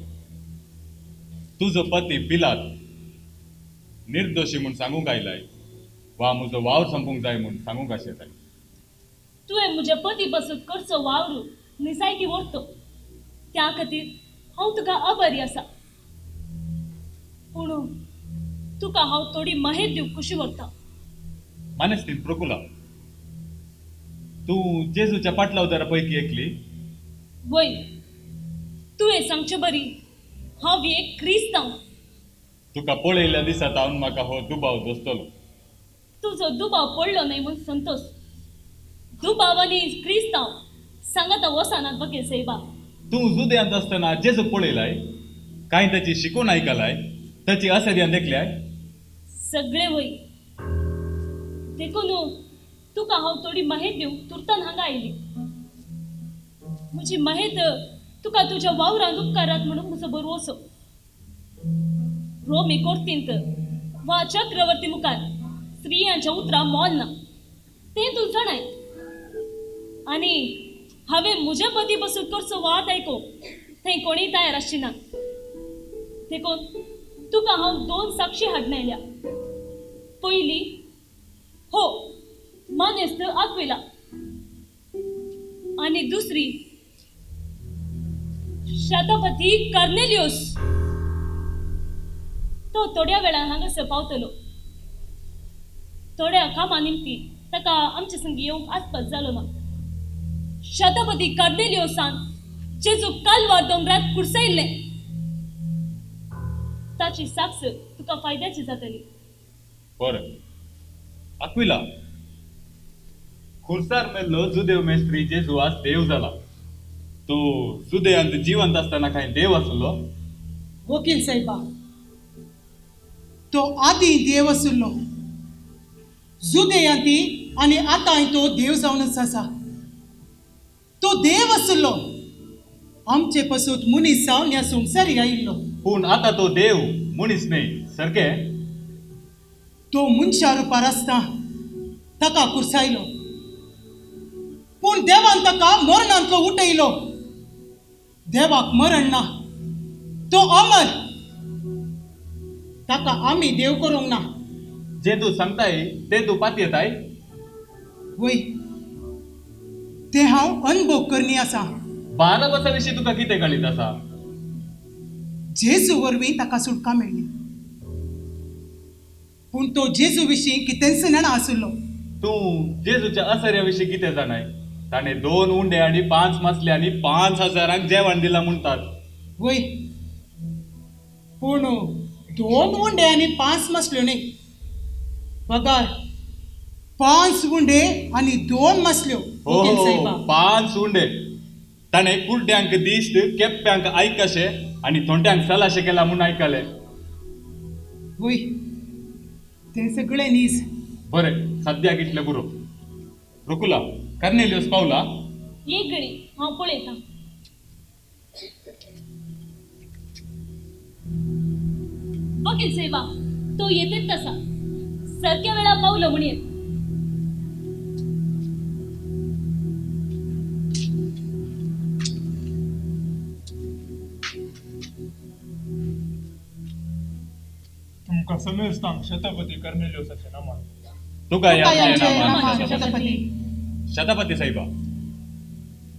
तुजो पती पिलात निर्दोशी म्हूण सांगूंक आयलाय वा म्हजो वावर संपूंक जाय म्हूण सांगूंक आशिल्लाय? तुवें म्हजे पती पासून करचो वावर निसायकी व्हरतो त्या खातीर हांव तुका आभारी आसा. पूण तुका हांव थोडी माहेर दिवंक कशी व्हरता. मानेस्तीन प्रकुला, तूं जेजूच्या पाटलावदारा पैकी एकली? वय, तुवें सांगचे बरी हांव एक क्रिस्तांव. तुका पळयल्या दिसा तावन म्हाका हो दुबाव दोस्तलो. तुजो दुबाव पडलो न्हय म्हूण संतोष. दुबाव आनी क्रिस्तांव सांगाता वसानात वकील साहेबा. तूं जुदेयांत आसतना जेजू पळयलाय? कांय ताची शिकून आयकलाय? ताची असर्यान देखल्याय? सगळे वय. देखून तुका हांव थोडी माहेर दिवंक तुर्तान हांगा आयली. म्हजी माहेर तुका तुज्या वावरांत उपकारात म्हणून म्हजो बरो असो. रोमी कोर्तींत वा चक्रवर्ती मुखार स्त्रियांच्या उतरां मोल ना तें तूं जाणाय. आनी हांवें म्हज्या पती पासून करचो वाद आयकूंक थंय कोणीय तयार आशिना. देखून तुका हांव 2 साक्षी हाडून आयल्या. पयली हो मानेस्त आक्विला आनी दुसरी शतपती कर्नेलियोस. तो थोड्या वेळान हांगासर पावतलो. थोड्या कामा निमती ताका आमचे संगी येवंक आसपास जालो ना. शतपती कार्नेलियोसान जेजू कालवार दोंगरात कुरसयल्ले ताची साक्ष तुका फायद्याची जातली. बरं अक्विला, खुर्सार मेल्लो जुदेव मेस्त्री जेजू आज देव झाला. तो जुदेयांत जिवंत असताना काही देव असलो? वकील साहेबा, तो आधी देव आसुल्लो, जुदेयांती आनी आतांय तो देव जावनच आसा. तो देव आसुल्लो, आमचे पासून मनीस जावन ह्या संवसारी आयिल्लो. पूण आता तो देव मुनीस नाही सारखे. तो मनशा रुपार आसता ताका कुरसायलो, पूण देवान ताका मरणांतलो उठयलो. देवाक मरण ना, तो अमर. ताका आमी देव करूंक ना. जे तू सांगताय ते तू पात येताय. वय, ते हांव अनुभव करणी आसा. बाराबासाविषयी तुका कितें कळीत आसा? जेजू वरवीं ताका सुटका मेळ्ळी, पूण तो जेजू विशीं कितेंच जाणा आसुल्लो. तू जेजूच्या आसऱ्याविषयी कितें जाणाय? ताणे 2 उंडे आणि 5 मासले आणि 5,000 जेवण दिला म्हणतात. वय, पूण 2 उंडे आनी 5 मासल्यो न्ही, पगार 5 उंडे आनी 2 मासल्यो. हो वकील हो, साहेबा, 5 उंडे. ताणे कुड्ड्यांक दिश्ट, केप्प्यांक ऐकशे आणि थोंड्यांक सलाशे केला म्हणून ऐकले. वय, ते सगळे नीज. बरे सद्याक इतले पुरो. रुकुला, कार्नेलियोस पावला? एक घडी हांव पळयतां. वकील साहेबा, तो येतेच तसा सारख्या वेळा पावलो म्हणेन. तुमका समेस्तांक शतपती कर्नेलियोसाचे नमन. तुका यांचे नमन नमन शतपती. शतपती. शतपती साहेबा,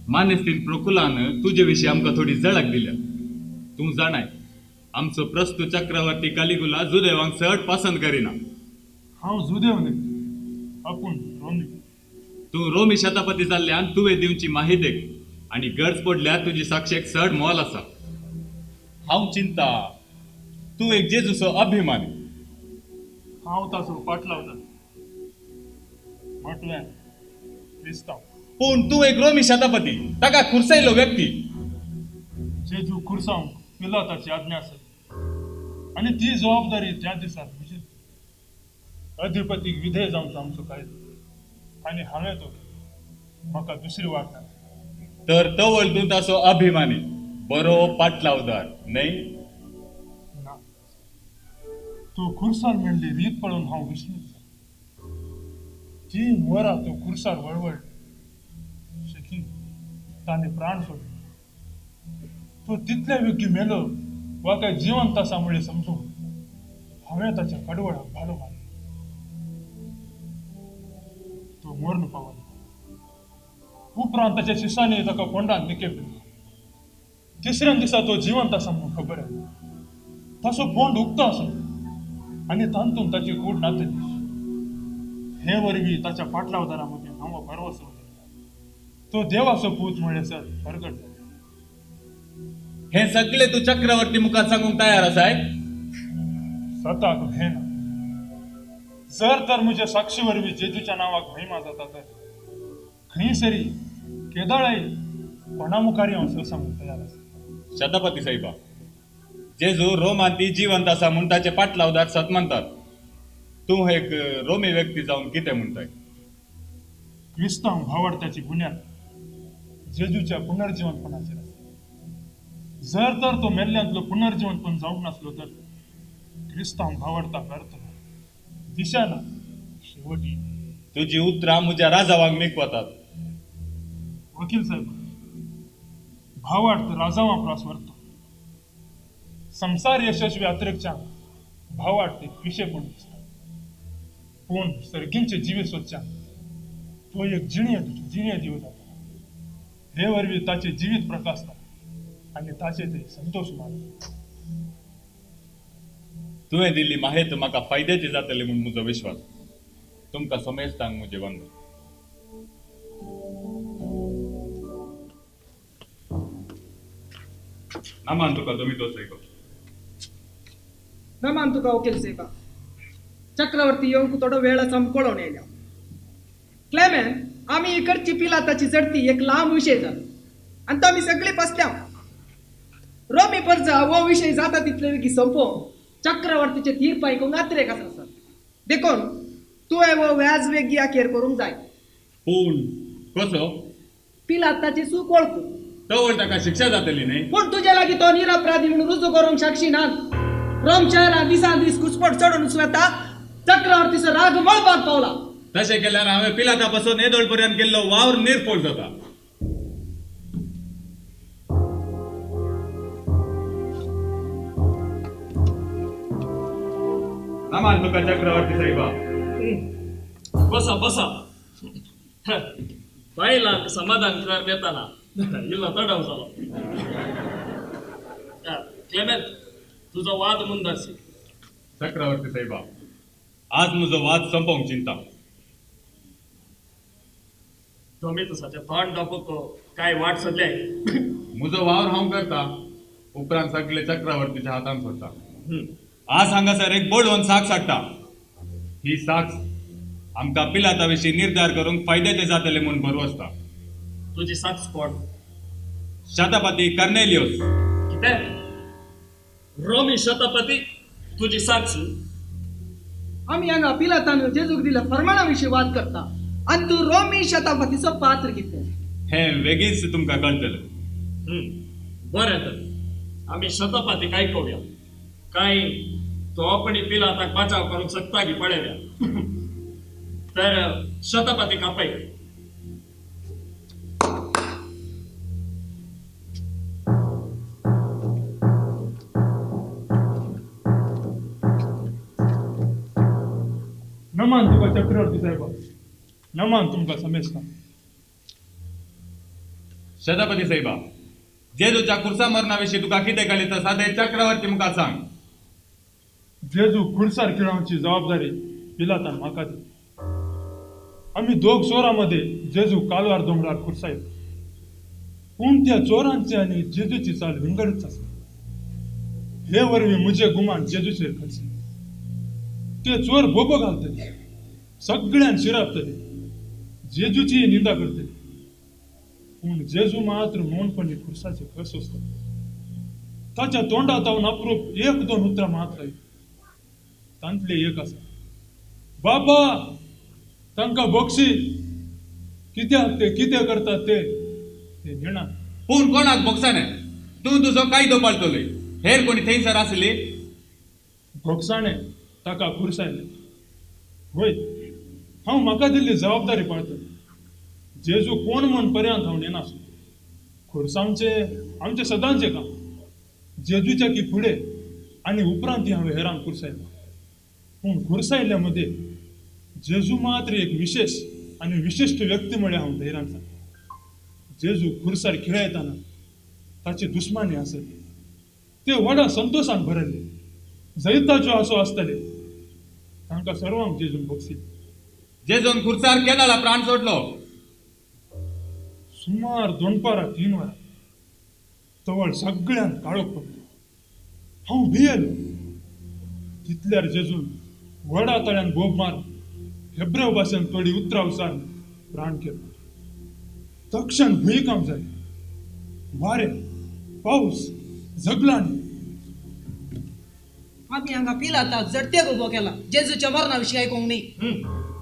मान्यस्तीन प्रकुलान तुझे विषयी आमकां थोडी झळक दिल्या. तू जाणाय आमचो प्रस्तुत चक्रवर्ती कालिगुला जुदेवांक चड पसंत करिना. हांव जुदेव न्ही, आपूण रोमी. तू रोमी शतपती जाल्ल्यान तुवें दिवची माहितेक आणि गरज पडल्यार तुजी साक्षेक चड मोल आसा. हांव चिंता तू एक जेजूचो अभिमानी. हांव ताचो पाटलावता. म्हटल्यार क्रिस्तांव. पूण तू एक रोमी शतपती, ताका खुर्सयलो व्यक्ती. जेजू खुर्सांक पिलाताची आज्ञा आसली आनी ती जबाबदारी त्या दिसाक विजीत. अधिपतीक विधेय जावचो आमचो कायदो आनी हांवें तो म्हाका दुसरी वाट ना. तर तवळ तू ताचो अभिमानी, बरो पाटलावदार न्हय? ना, तो खुर्सार मेळ्ळी रीत पळोवन हांव विस्मीत जालो. 3 वरां तो खुर्सार वळवळ शेकी ताणें प्राण सोडले. तो तितल्या वेगी मेलो वा काय जिवंत आसा मुळे समजून हांवें ताच्या कडवळाक भालो मारलो. तो मरण पावलो. उपरांत ताच्या शिसांनी ताका कोंडान निकेल. 3ऱ्या दिसा तो जिवंत आसा म्हणून खबर आयली. ताचो पोंड उक्तो आसलो आनी तांतून ताची कूड नातली. हे वरवीं ताच्या पाटलावदारा मदीं हांव भरवसो दवरला. तो देवाचो पूत म्हणल्यार प्रगट जालो. हे सगळे तू चक्रवर्ती मुखार सांगूंक तयार आसाय? सताक हे ना. जर तर म्हज्या साक्षी वरवीं जेजूच्या नांवाक महिमा जाता तर खंयसरी केदळाय कोणा मुखारी हांव सर सांगूंक तयार आसा. शतपती साहेबा, जेजू रोमांती जिवंत आसा म्हूण ताचे पाटलावदार सत म्हणतात. तू एक रोमी व्यक्ती जावन कितें म्हणटाय? क्रिस्तांव भावार्थाची बुन्याद जेजूच्या पुनर्जीवनपणाचेर आसा. जर तर तो मेल्ल्यांतलो पुनर्जीवनपण जावंक नासलो तर क्रिस्तांव भावार्थाक अर्थ ना, दिशा ना, शेवटी. तुजी उतरां म्हज्या राजावांक मेकवतात. वकील साहेब, भावार्थ राजावां व्रतो. संसार यशस्वी यात्रेकच्यान भावार्थ एक विशय पूण दिसता. पूण सर्गींचे जिवे सोदच्यान तो एक जिणे दिवं जाता. हे वरवीं ताचे जिवीत प्रकाशता आनी ताचे ते संतोष मानता. तुवें दिल्ली माहित म्हाका फायद्याची जातली म्हूण म्हजो विश्वास. तुमकां समेस्तांक म्हजें वंदन. नामान तुका तुम्ही तो सैको न मान तुका वकील सेवा चक्रवर्ती येऊन थोडा वेळ संपळून येल्या क्लेमेन आम्ही इकडची पिलाताची चढती एक लांब विषय झाला आणि तो आम्ही सगळे बसल्या रोमी पर्जा वो विषय जाता तिथले की संपव चक्रवर्तीचे तीर पायको नात्रे कसा सर देखून तू वो व्याज वेगी अखेर करून जाय पूण कसो पिलाताची चूक ओळखू तवळ ताका शिक्षा जातली नाही पण तुझ्या लागी तो निरपराधी म्हणून रुजू करून साक्षी ना रोम शहरात दिसान दिस घुसपट चढून स्वतः चक्रवर्तीचा राग मळबाग पावला तसे केल्यार हांवें पिलातापासून येदोळ पर्यंत केल्लो वावर निर्फोड जाता नामान तुका चक्रवर्ती साहेबा बसा बसा बायलांक समाधान कर देताना इल्लो तडाव जालो क्लेमेंट तुझो वाद मुंदासी चक्रवर्ती साहेबा आज म्हजो वाद संपोवंक चिंता तुम्ही तसाचे तोंड दाखोवक काय वाट सदले म्हजो वावर हांव करता उपरांत सगळे चक्रवर्तीच्या हातान सोडटा आज हांगासर एक बोडवून साख साडटा ही साख आमकां पिलाता विशीं निर्धार करूंक फायद्याचे जातले म्हूण बरो आसता तुझी साक्ष कोण शतपती कर्नेलियोस कितें रोमी शतपती तुझी साक्ष आम्ही हांगा पिलातान जेजूक दिल्या फरमानाविषयी वाद करता आणि तू रोमी शतापतीचो पात्र घेतले हे वेगळीच तुमकां कळटलें बरें तर आम्ही शतपती काय करूया काय तो आपण पिलाताक बचाव करूंक शकता की पळयल्या तर शतपती कापय नमान तुका चक्रवर्ती साहेबा नमान तुमका समेस्ता शतपती साहेबा जेजूच्या खुर्सा मरणाविषयी तुका कितें कळ्ळें तर सादें चक्रवर्ती मुखार सांग जेजू खुर्सार खेळांची जबाबदारी पिलातान म्हाका दी आम्ही दोग चोरांमध्ये जेजू कालवार दोंगरार खुर्सायलो पूण त्या चोरांचे आणि जेजूची चाल विंगडच आसा हे वरवीं म्हजे गुमान जेजूचेर खडचे ते चोर बोबो घालतले सगळ्यान शिरापतले जेजूची निंदा करतले पूण जेजू मात्र मौनपणे खुर्साचे खस असतात ताच्या तोंडात जावन अप्रूप एक दोन उतरां मात्र आहेत तांतले एक आसा बाबा तांकां बक्षी कित्याक ते कितें करतात ते घेणा पूण कोणाक बोगसाने तूं तुजो कायदो पाळटले हेर कोणी थंयसर आसली भोगसाणे ताका खुरसायले होय हांव म्हाका दिल्ली जबाबदारी पाळटलो जेजू कोण म्हण पर्यंत हांव नेनासलो खुरसांवचे आमचे सदांचे काम जेजूच्या की फुडें आनी उपरांत हांवें हेरांक खुरसायलो पूण खुरसायल्या मध्ये जेजू मात्र एक विशेष आणि विशिष्ट व्यक्ती म्हळ्यार हांव धैर्यान सांगता जेजू खुर्सार खेळयताना ताचे दुस्मानी आसले ते व्हडा संतोषान भरले जैताच्यो आसो आसतले तांकां सर्वांक जेजून बक्षीले जेजून खुर्सार केदाळा प्राण सोडलो सुमार 2-3 वरां तवळ सगळ्यांक काळोख पडलो हांव भियेलो तितल्यार जेजून व्हडा तळ्यान बोब मार हेब्रेव भाशेन थोडी उतरां उसार प्राण केलो तक्षण भुंयकांप जाली वारे पाऊस झगलांनी आम्ही हांगा पिलाता जडतेक उबो केला जेजूच्या मरणाविषयी आयकूंक न्ही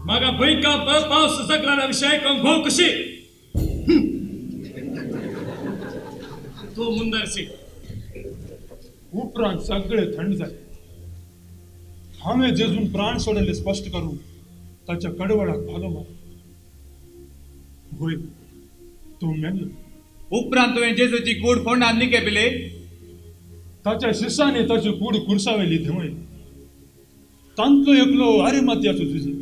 म्हाका भुंयकांप पावस सगळ्या विशय आयकूंक भोव कशी तू मुंदरसी उपरांत सगळे थंड जाले हांवें जेजून प्राण सोडले स्पश्ट करून ताच्या कडवडाक भालो मारलो होय तो मेल्लो उपरांत तुवें जेजूची कूड फोंडान न्ही केपिले ताच्या शिष्याने ताची कूड खुर्सावेली धवळली तांतलो एकलो आरेमात्याचो जुजी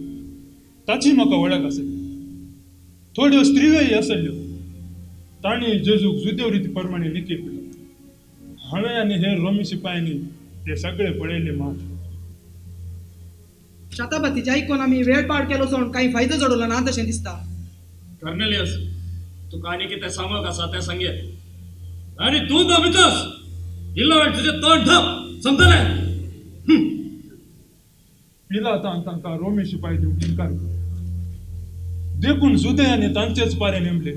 ताची म्हाका वळख आसली थोड्यो स्त्रियोय आसल्यो तांणी जेजूक जुदेव रिती प्रमाणे न्ही केपिल्लो हांवें आनी हेर रोमी शिपायांनी ते सगळे पळयले मात शतापतीचे आयकून आम्ही वेळ पाड केलो सोड काही फायदो जडवलो ना तशें दिसता कर्नेलियस तुका आनी कितें सांगूंक आसा तें सांगे आनी तूं दमितस इल्लो तुझे तोंड ठप समजलं पिला तांका रोमी शिपाई देऊ इन्कार देखून जुदयाने तांचेच पारे नेमले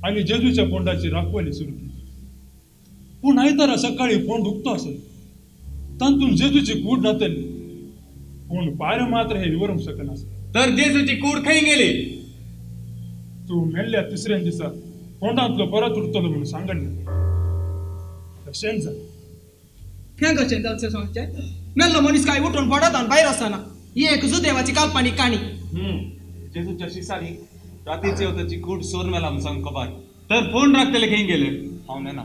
आणि जेजूच्या पोंडाची राखवाली सुरू केली. पण आयतारा सकाळी पोंड उगतो असेल तांतून जेजूची कूड नातली पण पारे मात्र हे विवरून शकन असेल. तर जेजूची कूड खाई गेली. तू मेल्ल्या तिसऱ्या दिवसात पोंडातलं परत उरतलो म्हणून सांगणं तशें जा हें कशें जावचें सांगचें मेल्लो मनीस काय उठून पडत आनी भायर आसना ही एक जुदेवाची काल्पनीक काणी. जेजूच्या शिसारी रात्रीचे होताची कूड सोर मेला म्हणून सांग कबार. तर फोन राखतले खाई गेले. हांव नेना.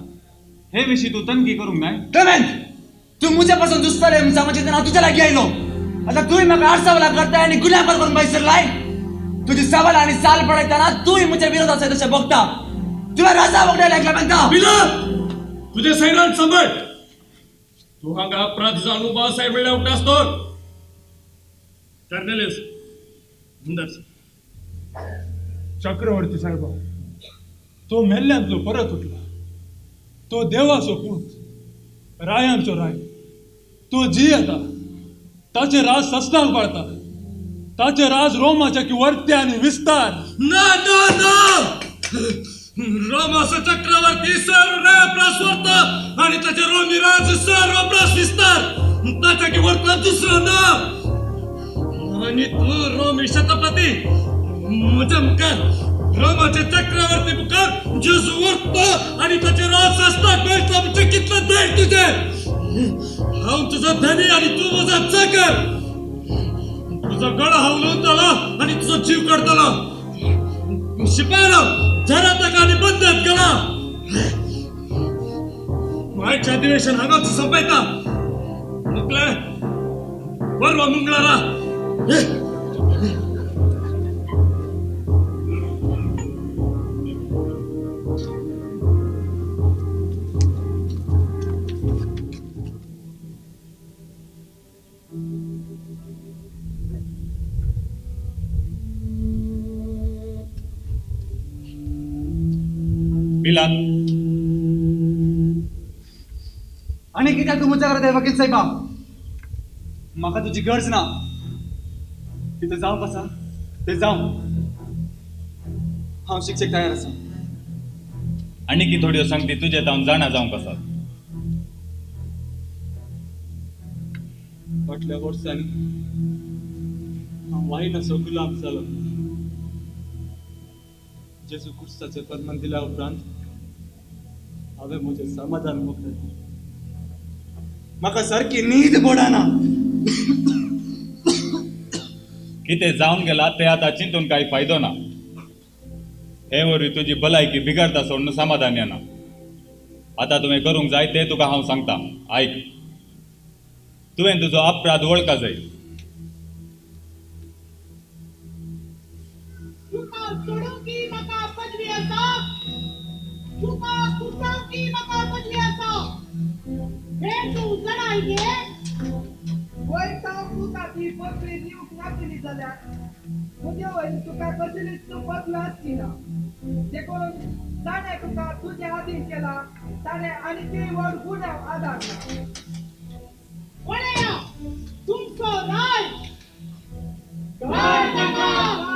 हे विषयी तू तनकी करूंक नाय. कमेंट तू मुझ्यापासून दुसरे समजते ना तुझ्या लागी आयलो आता तूही म्हाका आडसावला करताय आणि गुन्यांवर करून बैसरलाय. तुझी सवाल आणि साल पडयताना तूही म्हज्या विरोधात तशें बघता तुला राजा वगडायला ऐकला म्हणता पिला तुझे सैरान सांभाळ. तू हांगा अपराधीचो अनुभव साहेब वेळा उठास तो कर्नेलियस अंदर चक्रवर्ती साहेबा तो मेल्ल्यांतलो परत उठला. तो देवाचो पूत रायांचो राय. तो जी येता ताचे राज सस्ताक पाळता. ताचे राज रोमाच्या की वर्त्या आणि विस्तार. ना ना ना रोमाचा चक्रवर्ती सर्व प्रस्वर्त आणि त्याचे रोमी राज सर्व प्रस विस्तार त्याच्या की वर्तला दुसरं नाव आणि तू रोमी शतपती मुझ्या मुखार रोमाचे चक्रवर्ती मुखार जेजू वर्त आणि त्याचे राज सस्ताक बैठला म्हणजे कितलं दैट तुझे. हाव तुझा धनी आणि तू माझा चाकर. तुझा गळा हावलवून झाला आणि तुझा जीव काढताला. शिपायाला जरा तकाने बंदत करा. मायच्या अधिवेशन हागाचं संपायता मुकले परवा मंगळारा. पिला आणि कित्याक तू म्हज्या घरात वकील साहेबा म्हाका तुजी गरज ना. तिथं जावंक आसा ते जावं हांव शिक्षक तयार आसा. आणि की थोड्यो सांगती तुझे जाऊन जाणा जाऊं कसा. फाटल्या वर्सांनी हांव वायनाचो गुलाम जालो. जेजू क्रिस्ताचें फर्मान दिल्या उपरांत हांवें म्हजें समाधान मोखलें. म्हाका सारकी न्हीद पडना. कितें जावन गेला ते आता चिंतून काही फायदो ना. हे वरी तुझी भलायकी बिगडता सोडून समाधान येना. आता तुवें करूंक जाय ते तुका हांव सांगता आयक. तुवें तुजो अपराध वळखा जाय. तुका सोडूंकी म्हाका पदवी आसा. तुका सुटांकी म्हाका पदवी आसा. हे तूं जाणाय गे. वयता तुका ती पदवी दिवंक नाशिल्ली जाल्यार म्हजे वयर तुका कसलीच बदल आसची ना. जे करून ताणें तुका तुजे आधीन केला ताणें आनी व्हड गुन्यांव आदारला. वळया तुमचो राय. राय नाका,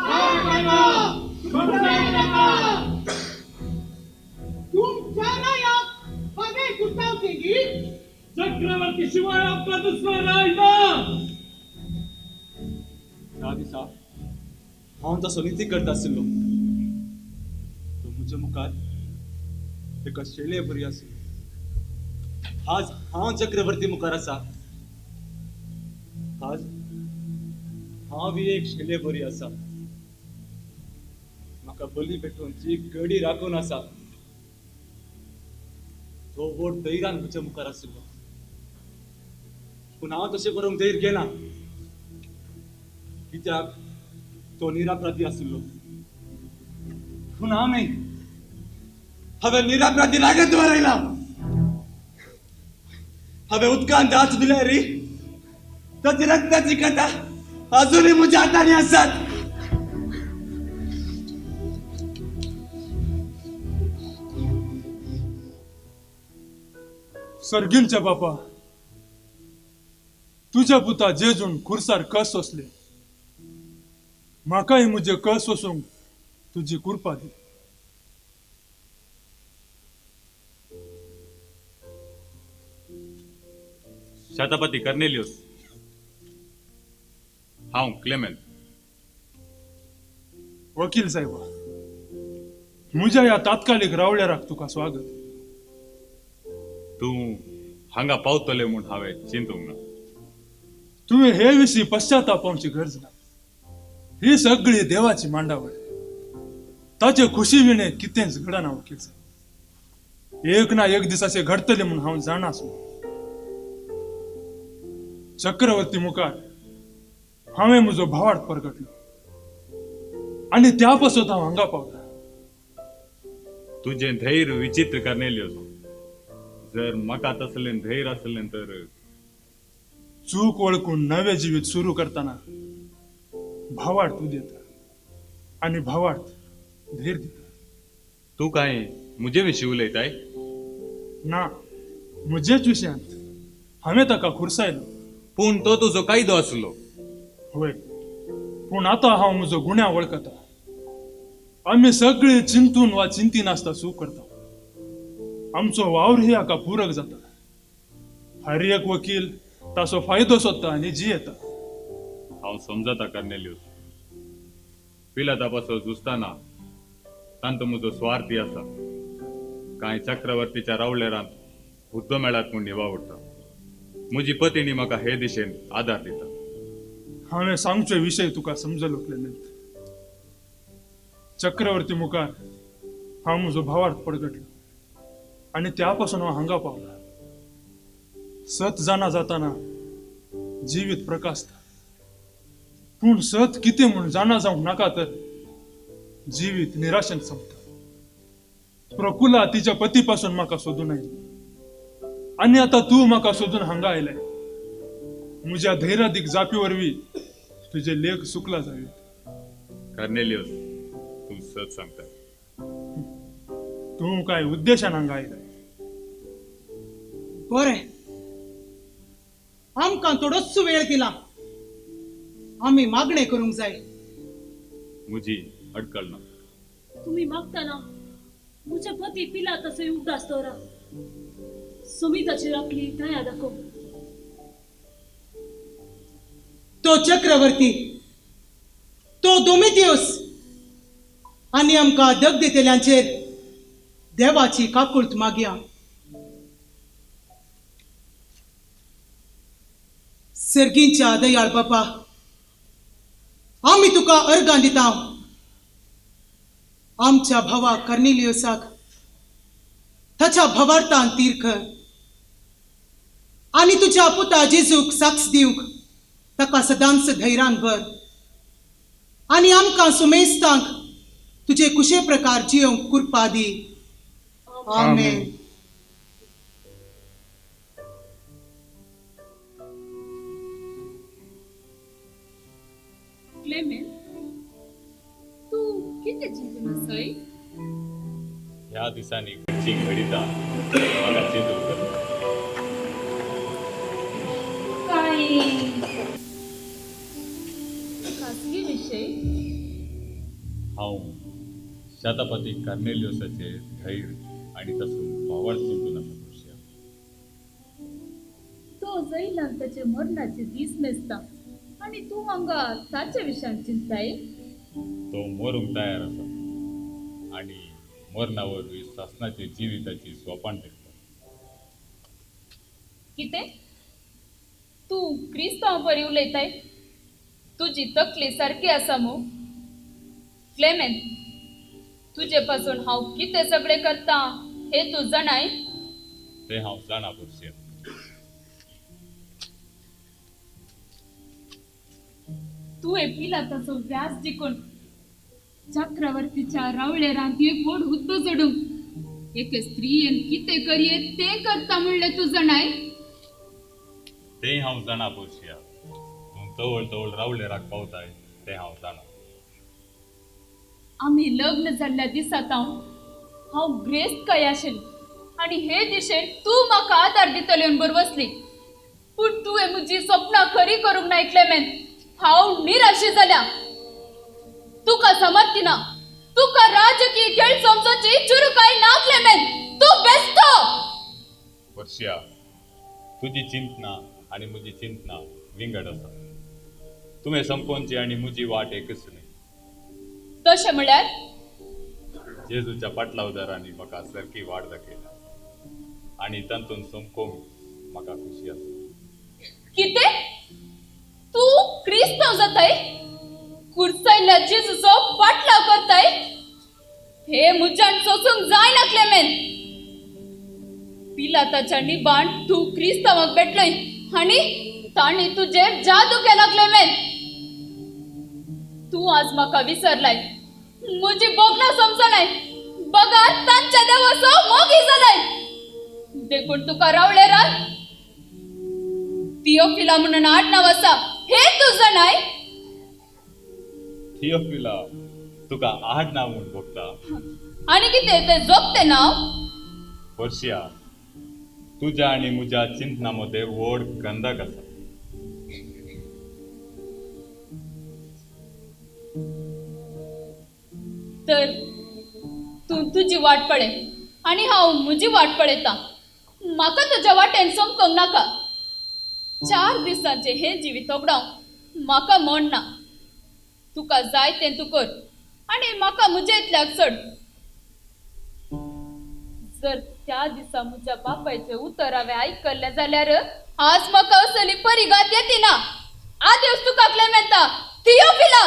राय नाका, राय नाका. तुमच्या रायाक हवे सुटावचे गी. चक्रवर्ती शिवाय आपला दुसरा राय ना. ह्या दिसा हांव तसो निती करता आशिल्लो. तो म्हज्या मुखार एका शेळये बरी आशिल्ली. आज हांव चक्रवर्ती मुखार आसा. आज हांव एक शेळये बरी आसा. म्हाका बली पेटोवन जी गडी राखून आसा तो व्हड धैर्यान म्हज्या मुखार आशिल्लो. पूण हांव तशें करूंक धैर्य घेना कित्याक तो निरापराधी आशिल्लो. पूण हांव न्ही हांवें निरापराधी लागत दवरयला. हांवें उदकांत हात दिले रे ताची रक्ताची कथा अजूनही म्हज्या हातांनी आसात. सर्गींच्या बापा, तुझ्या पुता जेजून खुरसार कस असले, म्हाकाय मुझे कस वसूंक तुझी कृपा दी. शतपती कर्नेलियुस, हांव क्लेमेंट. वकील साहेबा, म्हज्या ह्या तात्कालिक रावळ्याराक तुका स्वागत. तूं हांगा पावतले म्हूण हांवें चिंतूंक ना. तुवें हे विशीं पश्चातापावची गरज ना. ही सगळी देवाची मांडावळ. ताचे खुशी विणे कितेंच घडना वकील साहेब. एक ना एक दीस अशें घडतले म्हूण हांव जाणासलो. चक्रवर्ती मुखार हांवें म्हजो भावार्थ परगटलो आनी त्या पासून हांव हांगा पावला. तुझें धैर्य विचित्र कर्नेलियुस. जर म्हाका तसलें धैर्य आसलें तर चूक वळखून नवे जिवीत सुरू करताना भावार्थ उदेता आनी भावार्थ धैर्य दिता. तूं काय म्हजे विशीं उलयताय? ना, म्हजेच विशयांत. हांवें ताका खुरसायलो. पूण तो तुजो कायदो आसलो. होय, पूण आतां हांव म्हजो गुन्या वळखता. आमी सगळे चिंतून वा चिंती नासता चूक करता. आमचो वावरही हाका पूरक जाता. हर एक वकील ताचो फायदो सोदता आनी जियेता. हांव समजता कर्नेलियुस. पिलाता पासो झुजताना तांत म्हजो स्वार्थी आसा. कांय चक्रवर्तीच्या रावळेरांत हुद्दो मेळात म्हूण निवावडटा. म्हजी पत्नी म्हाका हे दिशेन आदार दिता. हांवें सांगचे विशय तुका समजलो क्लेमेंट. चक्रवर्ती मुखार हांव म्हजो भावार्थ परगटलो आनी त्या पासून हांव हांगा पावला. सत जाणा जाताना जिवीत प्रकाशता. पूण सत कितें म्हूण जाणा जावंक नाका तर जिवीत निराशेन संपता. प्रकुला तिच्या पती पासून म्हाका सोदून आयली आनी आतां तूं म्हाका सोदून हांगा आयलाय. म्हज्या धैर्यादीक जापी वरवीं तुझे लेख सुकला जावेत. कर्नेलियुस, तूं सत सांगता. तूं काय उद्देशान हांगा आयलाय? बरें, आमकां थोडोच वेळ दिला. आमी मागणें करूंक जाय. म्हजी अडकळ ना. तुम्ही मागताना म्हज्या पती पिला तसोय उदास दवरा. सुमिताची आपली दया दाखव. तो चक्रवर्ती, तो दोमितियुस आनी आमकां दग दितेल्यांचेर देवाची काकुळट मागया. सर्गींच्या दयाळ बापा, आमी तुका अर्गां दिता. आमच्या भावा कर्नेलियुसाक ताच्या भावार्थान तीर कर आनी तुज्या पुता जेजूक साक्ष दिवंक ताका सदांच धैर्यान भर आनी आमकां सुमेस्तांक तुजे कुशे प्रकार जियोंक कृपा दी. आमेन. क्लेमेंट, तू किती जीवन आसाय? ह्या दिसांनी घडची घडिता म्हाका चिंतून करता. काय खासगी विषय? हांव शतपती कर्नेलियुसाचे धैर्य आनी ताचो भावार्थ चिंतून आसा खुर्शिया. तो जैलान त्याचे मरणाचे दीस मेजता आणि तू हांगा ताचे विशयान चिंताय? तो मरूंक तयार आसा आनी मरणा वरवीं शासनाची जिविताची सोपान तेकता. कितें? तू क्रिस्तांव बरी उलयताय? तुजी तकली सारकी आसा मू? क्लेमेंट, तुजे पासून हांव कितें सगळें करता हे तू जाणाय? तें हांव जाणा खुर्शिया. तुवें पिलाताचो व्यास जिखून चक्रवर्तीच्या रावळेरांत एक व्हड हुद्दो जोडूंक एके स्त्रियेन कितें करये तें करता म्हणलें तू जाणाय? तें हांव जाणा खुर्शिया. तूं तवळ तवळ रावळेराक पावताय तें हांव जाणा. आम्ही लग्न जाल्ल्या दिसात हांव ग्रेस्त कय आशिल्लें आणि हे दिशेन तू म्हाका आदार दितले बरोबर बसली. पूण तुवें म्हजी स्वप्नां खरी करूंक ना क्लेमेंट. हांव निराशी जाल्या. तुका समजती ना. तुका राजकीय खेळ समजूची चुरूकाय ना क्लेमेंट. तू बेस्तो. वर्षा, तुझी चिंतना आणि मुजी चिंतना विंगड आसा. तुवें संपोवची आणि मुजी वाट एकच न्ही. तशें म्हळ्यार जेजूच्या पाटलावदारांनी म्हाका सारकी वाट दाखयल्या आणि तातूंत संपोवंक म्हाका खुशी आसा. कितें? तू क्रिस्तांव जाताय? कुर्सायल्या जेजूचो पाटलाव करताय? हे मुज्यान सोसूंक जायना क्लेमेंट. पिलाताच्या निबाण तू क्रिस्तावांक भेटलय आणि ताणी तुजेर जादू केला क्लेमेंट. तू आज म्हाका विसरलाय. म्हजी बोगला समजलाय. बगार तांच्या देवाचो मोगी जालाय. देखून तुका रावले रान थियोफिला म्हणून आडनाव आसा हे तू जाणाय. थियोफिला तुका आडनाव म्हूण भोगता. आणि कितें ते जोगते नाव? वर्षा, तुझ्या आणि मुज्या चिंतनामध्ये व्हड गंधक आसा. तर तू तुझी वाट पळे आणि हांव म्हजी वाट पळयता. म्हाका तुज्या वाटेन संपकंक नाका. 4 दिसांचे हे जिवीत ओगडावंक म्हाका मन ना. तुका जाय तें तू कर आणि म्हाका म्हजे इतल्याक चड. जर त्या दिसा म्हज्या बापायचे उतर हांवें आयकल्लें जाल्यार आज म्हाका असली परिघात येती ना. आदेस तुका क्लेमेंता. थियोफिला.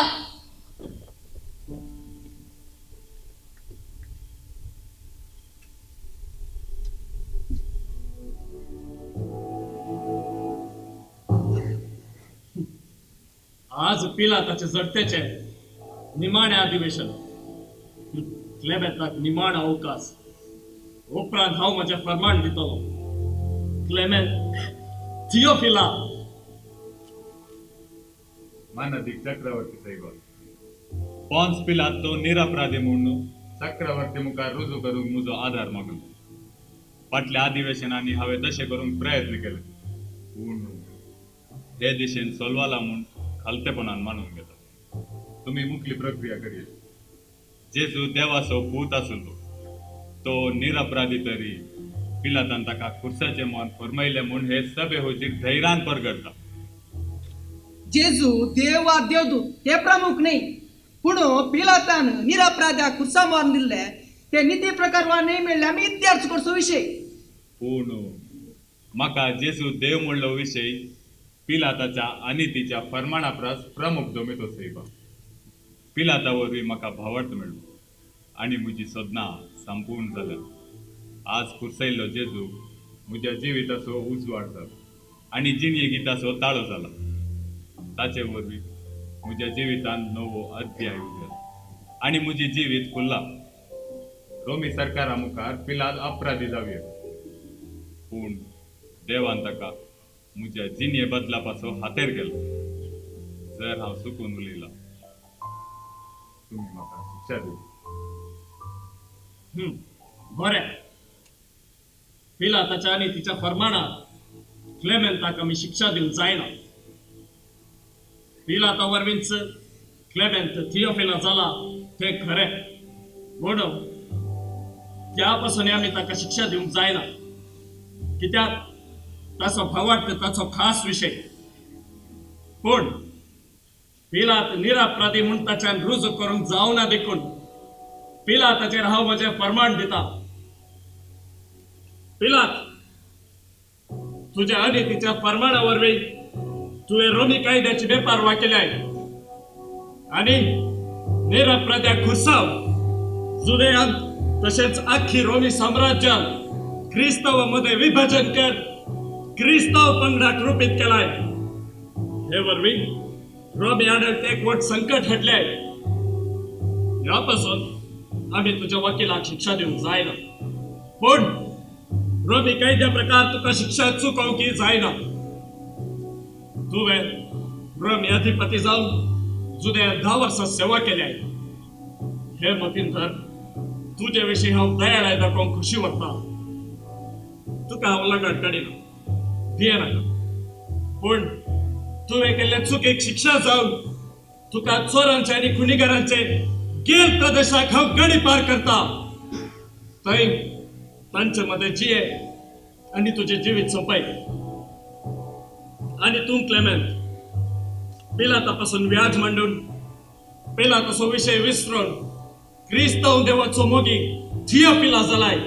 आज पिलाताचे जडतेचे निमाणे अधिवेशन. क्लेमेंताक निमाण अवकाश. उपरांत हांव म्हजें फर्माण दितलो. क्लेमेंट, थियोफिला. मानधिक चक्रवर्ती साहेब, पॉन्स पिलात तो निरपराधी म्हणून चक्रवर्ती मुखार रुजू करूंक म्हजो आधार मागलो. फाटल्या अधिवेशनांनी हांवें तशें करूंक प्रयत्न केले. पूण हे दिशेन सोलवाला म्हूण खालतेपणान मानून घेता. तुम्ही मुखली प्रक्रिया करी. जेजू देवाचो पूत आसलो. तो निरपराधी तरी पिलातान ताका खुर्साचें मन फरमायलें म्हूण हे सभे होचीर धैर्यान परगडटा. जेजू देव वा देवदूत ते प्रमुख नाही. पूण पिलातान निरपराध्याक खुर्सा मारून दिल्ले ते नीती प्रकार वा नाही मेळ्ळे आमी इत्यार्थ करचो विशय. पूण म्हाका जेजू देव म्हणलो विशय पिलाताच्या अनितीच्या फर्माणापरास प्रमुख दोमेतो साहेब. पिलाता वरवीं म्हाका भावार्थ मेळ्ळो आनी म्हजी सदनां संपूर्ण जाल्या. आज खुर्सायल्लो जेजू म्हज्या जिविताचो उजवाड जाला आनी जिणये गिताचो ताळो जाला. ताचे वरवीं म्हज्या जिवितांत नवो अध्याय उगडला आनी म्हजी जिवीत फुल्ला. रोमी सरकारा मुखार पिलात अपराधी जावया. पूण देवान ताका म्हज्या जिणये बदलापाचो हातेर केलो. जर हांव चुकून उलयलां तुमी म्हाका शिक्षा दिवं. बरें. पिलाताच्या आनी तिच्या फर्माणात क्लेमेंताक आमी शिक्षा दिवंक जायना. पिलाता वरवींच क्लेमेंत थियोफिला जाला तें खरें. पूण त्या पासून आमी ताका शिक्षा दिवंक जायना. कित्याक ताचो भावार्थ ताचो खास विशय. पूण पिलात निरपराधी म्हूण ताच्यान रुजू करूंक जावना देखून पिलाताचेर हांव म्हजें फर्माण दिता. पिलात, तुज्या अनितीच्या फर्माणा वरवीं तुवें रोमी कायद्याची बेपारवा केल्याय आनी निरपराध्याक खुर्साव जुदेयांत तशेंच आख्खी रोमी साम्राज्यात क्रिस्तावांमध्ये विभाजन कर क्रिस्ताव पंगडाक रूपीत केलाय. हे वरवीं रोमी आडत एक व्हड संकट हाडलें. ह्या पासून आमी तुज्या वकिलाक शिक्षा दिवंक जायना. पूण रोमी कायद्या प्रकार तुका शिक्षा चुकोवंकी जायना. तुवें रोमी अधिपती जावन जुद्या 10 वर्सां सेवा केल्याय. हे मतीन धर. तुजे विशीं हांव दयाळाय दाखोवंक खुशी वता. तुका हांव लगट काडिना भिये नाका पूण तुवें केल्ले चुकेक शिक्षा जावन तुका चोरांचे आनी खुनीगारांचे गेल प्रदेशाक हांव गडी पार करता थंय तांचे मध्ये जिये आनी तुझे जिवीत सोंपय आनी तूं क्लेमेंट पिलातापासून व्याज मांडून पिलाताचो विशय विसरून क्रिस्तांव देवाचो मोगी थियोफिला जालाय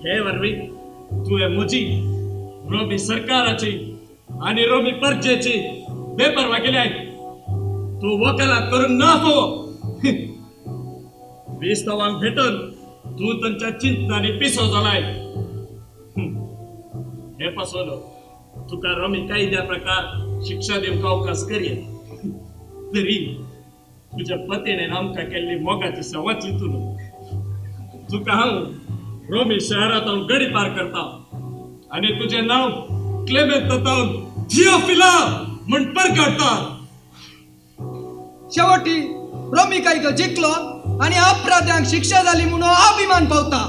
हे वरवीं तुवें म्हजी रोमी सरकाराची आनी रोमी परजेची बेपरवा केल्याय तूं वकालत करूंक ना फोव क्रिस्तांवांक भेटून तूं तांच्या चिंतनांनी पिसो जालाय हे पासून तुका रोमी कायद्या प्रकार शिक्षा दिवंक अवकाश करीत तरी तुझ्या पतीने आमकां केल्ली मोगाची सेवा चिंतून तुका हांव रोमी शहरांत गडी पार करता आनी तुझें नांव क्लेमेंत तातावन थियोफिला म्हण परगडता शेवटी रोमी कायदो जिंकलो आणि अपराध्यांक शिक्षा झाली म्हणून अभिमान पावता